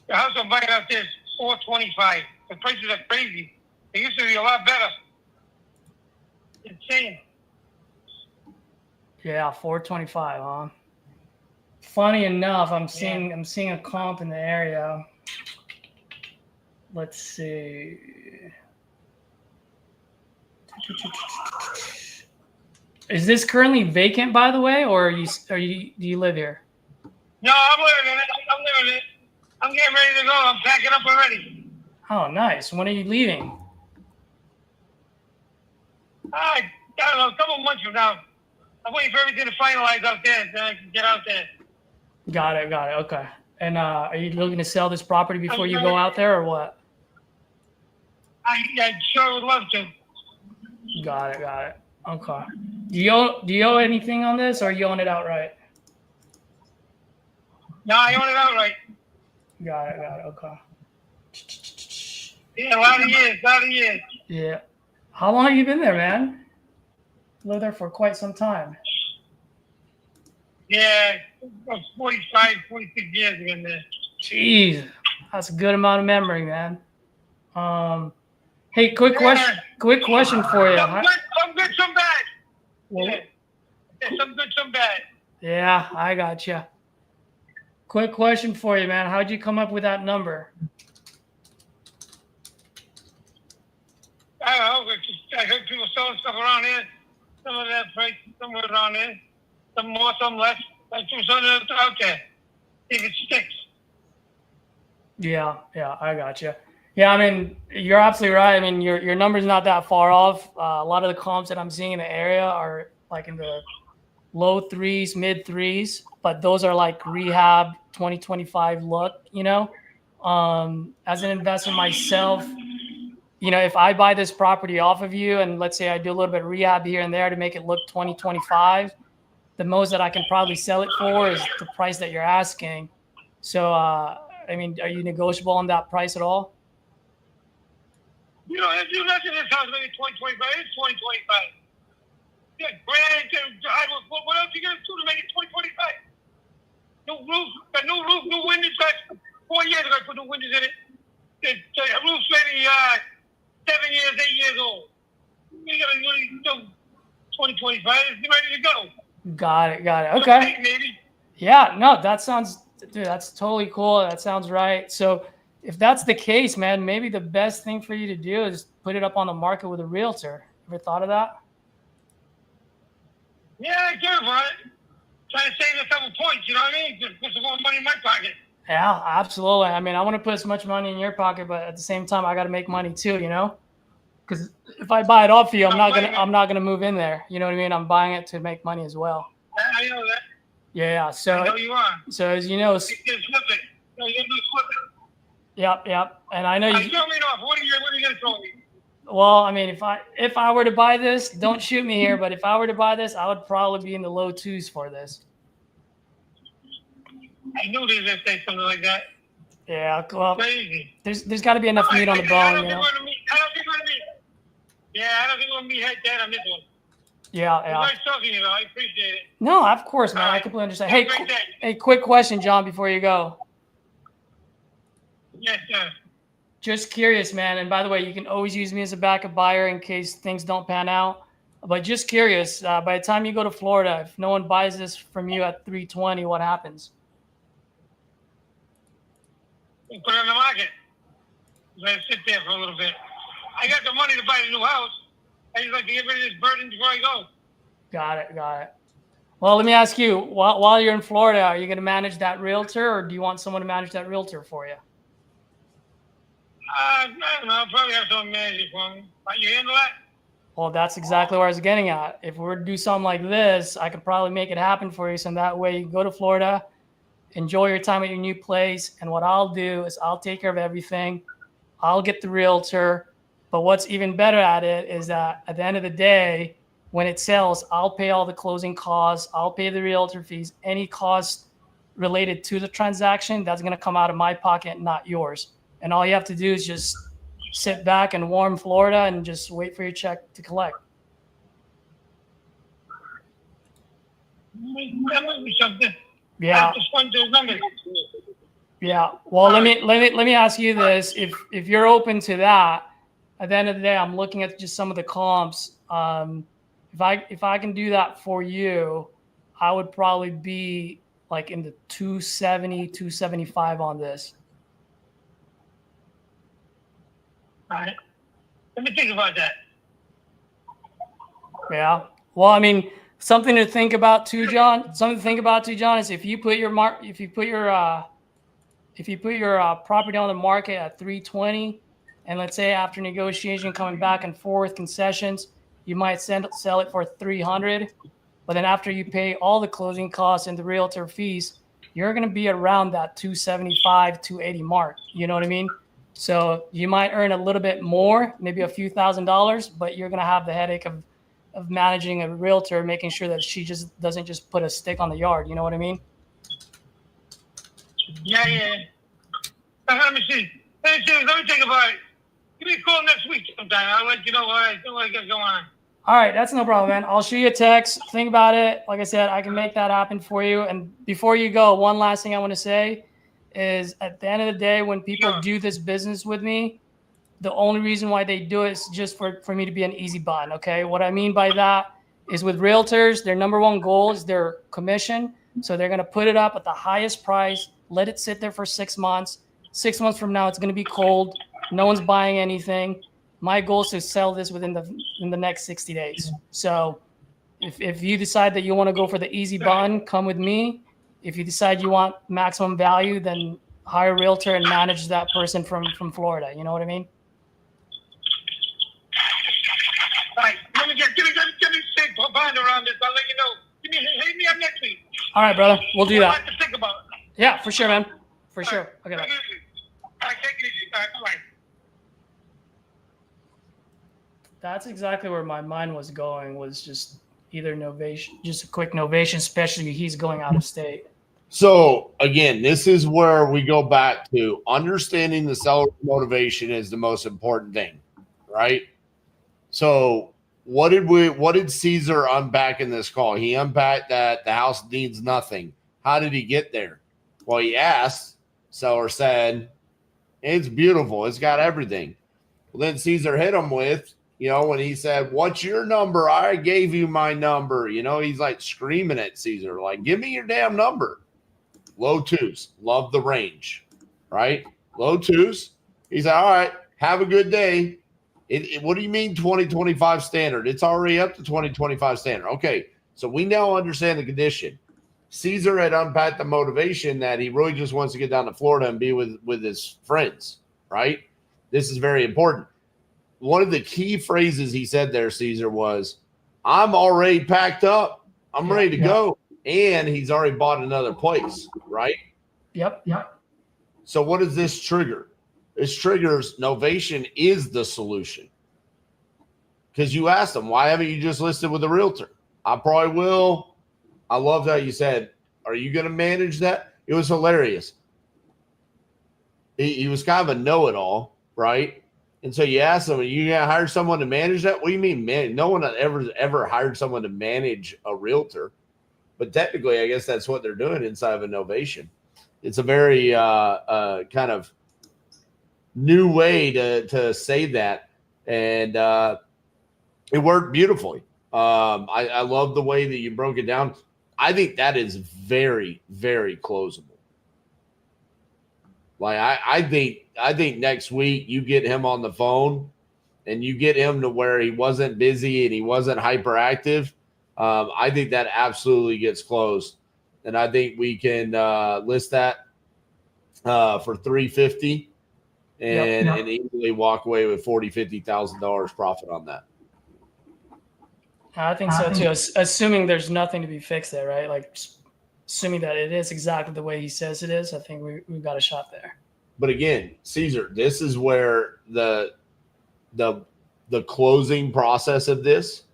The house I'm buying out there is $425. The prices are crazy. They used to be a lot better. Insane. Yeah, 425, huh? Funny enough, I'm seeing a comp in the area. Let's see. Is this currently vacant, by the way, or do you live here? No, I'm living in it. I'm getting ready to go. I'm packing up already. Oh, nice. When are you leaving? I don't know, a couple months from now. I'm waiting for everything to finalize out there, then I can get out there. Got it. Okay. And are you looking to sell this property before you go out there, or what? I sure would love to. Got it. Okay. Do you owe anything on this, or you own it outright? No, I own it outright. Got it. Okay. Yeah, a lot of years. Yeah. How long have you been there, man? Lived there for quite some time. Yeah, 45, 46 years I've been there. Jeez, that's a good amount of memory, man. Hey, quick question for you. Some good, some bad. Well, yeah, some good, some bad. Yeah, I got you. Quick question for you, man. How'd you come up with that number? I don't know. I heard people selling stuff around here. Some of that price, somewhere around there. some more, some less. Let's do something out there. See if it sticks. Yeah, I got you. Yeah, I mean, you're absolutely right. I mean, your number's not that far off. A lot of the comps that I'm seeing in the area are like in the low threes, mid threes, but those are like rehab 2025 look, you know. As an investor myself, you know, if I buy this property off of you and let's say I do a little bit of rehab here and there to make it look 2025, the most that I can probably sell it for is the price that you're asking. So, I mean, are you negotiable on that price at all? You know, if you look at this house, maybe 2025, it's 2025. Yeah, brand new. What else you gonna do to make it 2025? New roof, got new roof, new windows. 4 years ago, I put new windows in it. The roof's maybe 7 years, 8 years old. You gotta really do 2025. It's ready to go. Got it. Okay. Maybe. Yeah, no, dude, that's totally cool. That sounds right. So if that's the case, man, maybe the best thing for you to do is put it up on the market with a realtor. Ever thought of that? Yeah, I thought about it. Trying to save a couple points, you know what I mean? Just put some more money in my pocket. Yeah, absolutely. I mean, I want to put as much money in your pocket, but at the same time, I got to make money too, you know? Because if I buy it off you, I'm not gonna move in there. You know what I mean? I'm buying it to make money as well. I know that. Yeah. So I know you are. So as you know, You can flip it. No, you can flip it. Yep. And I know you. Throw me off. What are you gonna throw me? Well, I mean, if I were to buy this, don't shoot me here, but if I were to buy this, I would probably be in the low twos for this. I knew they were gonna say something like that. Yeah, well, Crazy. there's got to be enough meat on the bone, I don't you know. think we're gonna be. Yeah, I don't think we're gonna be head dead on this one. Yeah. Nice talking to you, though. I appreciate it. No, of course, man. All I right. completely understand. Have Hey, a great day. hey, quick question, John, before you go. Yes, sir. Just curious, man. And by the way, you can always use me as a backup buyer in case things don't pan out. But just curious, by the time you go to Florida, if no one buys this from you at 320, what happens? We put it on the market. Let it sit there for a little bit. I got the money to buy a new house. I just like to get rid of this burden before I go. Got it. Well, let me ask you, while you're in Florida, are you going to manage that realtor or do you want someone to manage that realtor for you? I don't know. I'll probably have someone manage it for me. Can you handle that? Well, that's exactly where I was getting at. If we were to do something like this, I could probably make it happen for you. So that way you can go to Florida, enjoy your time at your new place. And what I'll do is I'll take care of everything. I'll get the realtor. But what's even better at it is that at the end of the day, when it sells, I'll pay all the closing costs. I'll pay the realtor fees, any cost related to the transaction, that's going to come out of my pocket, not yours. And all you have to do is just sit back in warm Florida and just wait for your check to collect. That might be something. Yeah. I just want those numbers. Yeah. Well, let me ask you this: if you're open to that, at the end of the day, I'm looking at just some of the comps. If I can do that for you, I would probably be like in the 270, 275 on this. All right. Let me think about that. Yeah. Well, I mean, something to think about too, John. Is if you put your property on the market at 320, and let's say after negotiation, coming back and forth, concessions, you might sell it for 300. But then after you pay all the closing costs and the realtor fees, you're going to be around that 275, 280 mark. You know what I mean? So you might earn a little bit more, maybe a few $1,000s, but you're going to have the headache of managing a realtor, making sure that she just doesn't just put a stick on the yard. You know what I mean? Yeah. Let me see. Let me think about it. Give me a call next week sometime. I'll let you know what I got going on. All right, that's no problem, man. I'll shoot you a text. Think about it. Like I said, I can make that happen for you. And before you go, one last thing I want to say is at the end of the day, when people do this business with me, the only reason why they do it is just for me to be an easy button, okay? What I mean by that is with realtors, their number one goal is their commission. So they're going to put it up at the highest price, let it sit there for 6 months. 6 months from now, it's going to be cold. No one's buying anything. My goal is to sell this in the next 60 days. So If you decide that you want to go for the easy button, come with me. If you decide you want maximum value, then hire a realtor and manage that person from Florida. You know what I mean? All right, let me give me six bind around this. I'll let you know. Hit me up next week. All right, brother. We'll do I that. have to think about it. Yeah, for sure, man. For sure. Okay, bye. All right, take it easy. All right, bye. That's exactly where my mind was going, was just either novation, just a quick novation, especially he's going out of state. So again, this is where we go back to understanding the seller's motivation is the most important thing, right? So what did Caesar unpack in this call? He unpacked that the house needs nothing. How did he get there? Well, he asked, seller said, it's beautiful. It's got everything. Well, then Caesar hit him with, when he said, what's your number? I gave you my number. He's like screaming at Caesar, like, give me your damn number. Low twos. Love the range, right? Low twos. He said, all right, have a good day. What do you mean 2025 standard? It's already up to 2025 standard. Okay, so we now understand the condition. Caesar had unpacked the motivation that he really just wants to get down to Florida and be with his friends, right? This is very important. One of the key phrases he said there, Caesar, was, I'm already packed up. I'm ready to go. And he's already bought another place, right? Yep. So what does this trigger? This triggers novation is the solution. Because you asked him, why haven't you just listed with a realtor? I probably will. I loved how you said, are you going to manage that? It was hilarious. He was kind of a know-it-all, right? And so you asked him, are you going to hire someone to manage that? What do you mean, man? No one had ever hired someone to manage a realtor. But technically, I guess that's what they're doing inside of a novation. It's a very kind of new way to say that. And it worked beautifully. I love the way that you broke it down. I think that is very, very closable. Like I think next week you get him on the phone and you get him to where he wasn't busy and he wasn't hyperactive. I think that absolutely gets closed, and I think we can list that for $350 and easily walk away with $40,000-$50,000 profit on that. I think so too. Assuming there's nothing to be fixed there, right? Like assuming that it is exactly the way he says it is, I think we've got a shot there. But again, Caesar, this is where the closing process of this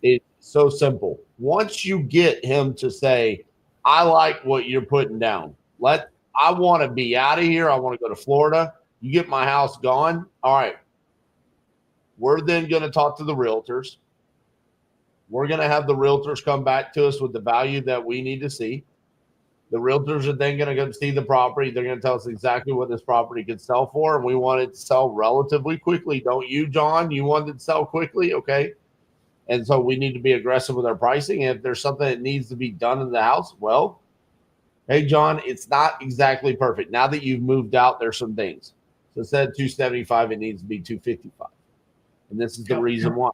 is so simple. Once you get him to say, I like what you're putting down. I want to be out of here. I want to go to Florida. You get my house gone. All right. We're then going to talk to the realtors. We're going to have the realtors come back to us with the value that we need to see. The realtors are then going to go see the property. They're going to tell us exactly what this property could sell for, and we want it to sell relatively quickly. Don't you, John? You want it to sell quickly? Okay. And so we need to be aggressive with our pricing. And if there's something that needs to be done in the house, well, hey, John, it's not exactly perfect. Now that you've moved out, there's some things. So instead of $275, it needs to be $255. And this is the reason why.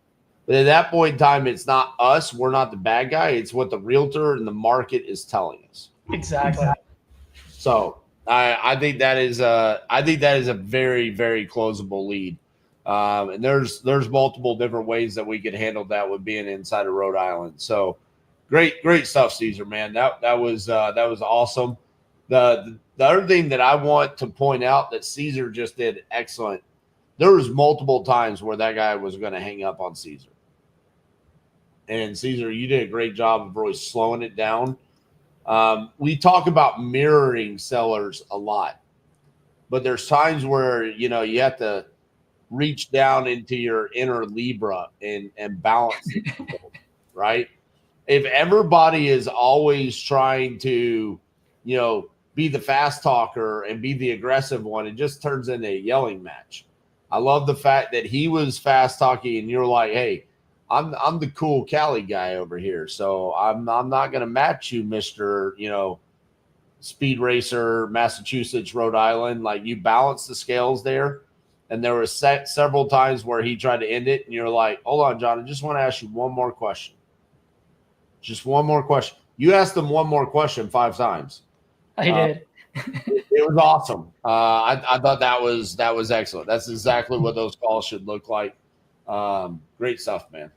But at that point in time, it's not us. We're not the bad guy. It's what the realtor and the market is telling us. Exactly. So I think that is a very, very closable lead. And there's multiple different ways that we could handle that with being inside of Rhode Island. So great stuff, Caesar, man. That was awesome. The other thing that I want to point out that Caesar just did excellent. There was multiple times where that guy was going to hang up on Caesar. And Caesar, you did a great job of really slowing it down. We talk about mirroring sellers a lot, but there's times where, you have to reach down into your inner Libra and balance it, right? If everybody is always trying to, be the fast talker and be the aggressive one, it just turns into a yelling match. I love the fact that he was fast talking and you're like, hey, I'm the cool Cali guy over here. So I'm not going to match you, Mr. Speed Racer, Massachusetts, Rhode Island. Like, you balance the scales there. And there were several times where he tried to end it. And you're like, hold on, John, I just want to ask you one more question. Just one more question. You asked them one more question 5 times. I did. It was awesome. I thought that was excellent. That's exactly what those calls should look like. Great stuff, man.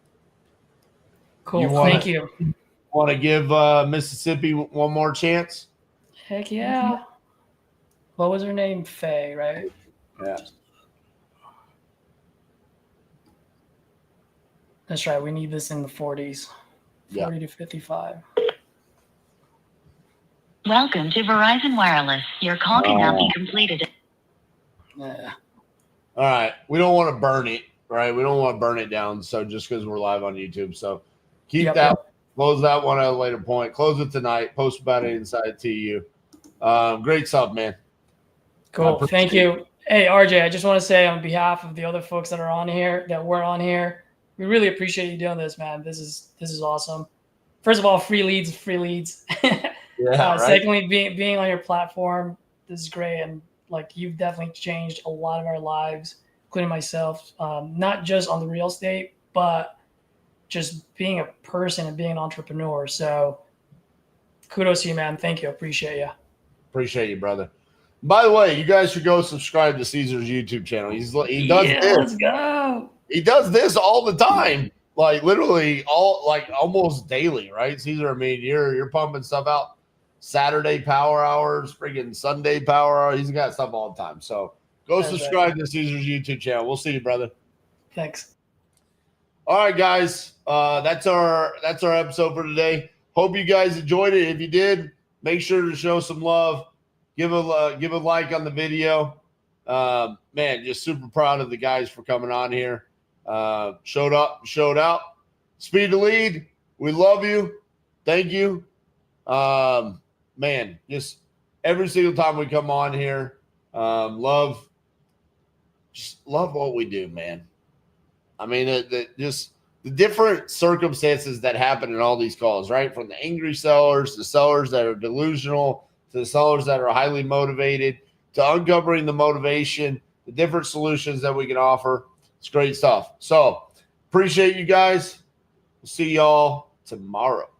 Cool. Thank you. Want to give Mississippi one more chance? Heck yeah. What was her name? Faye, right? Yeah. That's right. We need this in the 40s. 40 to 55. Welcome to Verizon Wireless. Your call cannot be completed. Yeah. All right. We don't want to burn it, right? We don't want to burn it down. So just because we're live on YouTube. So keep that. Close that one at a later point. Close it tonight. Post about it inside TU. Great stuff, man. Cool. Thank you. Hey, RJ, I just want to say on behalf of the other folks that are on here, that were on here, we really appreciate you doing this, man. This is awesome. First of all, free leads. Yeah, right. Secondly, being on your platform, this is great. And like, you've definitely changed a lot of our lives, including myself, not just on the real estate, but just being a person and being an entrepreneur. So kudos to you, man. Thank you. Appreciate you. Appreciate you, brother. By the way, you guys should go subscribe to Caesar's YouTube channel. He does this. Let's go. He does this all the time, like literally almost daily, right? Caesar, I mean, you're pumping stuff out. Saturday power hours, friggin' Sunday power hours. He's got stuff all the time. So go subscribe to Caesar's YouTube channel. We'll see you, brother. Thanks. All right, guys. That's our episode for today. Hope you guys enjoyed it. If you did, make sure to show some love. Give a like on the video. Man, just super proud of the guys for coming on here. Showed up, showed out. Speed to lead. We love you. Thank you. Man, just every single time we come on here, love what we do, man. I mean, just the different circumstances that happen in all these calls, right? From the angry sellers, the sellers that are delusional, to the sellers that are highly motivated, to uncovering the motivation, the different solutions that we can offer. It's great stuff. So appreciate you guys. We'll see y'all tomorrow.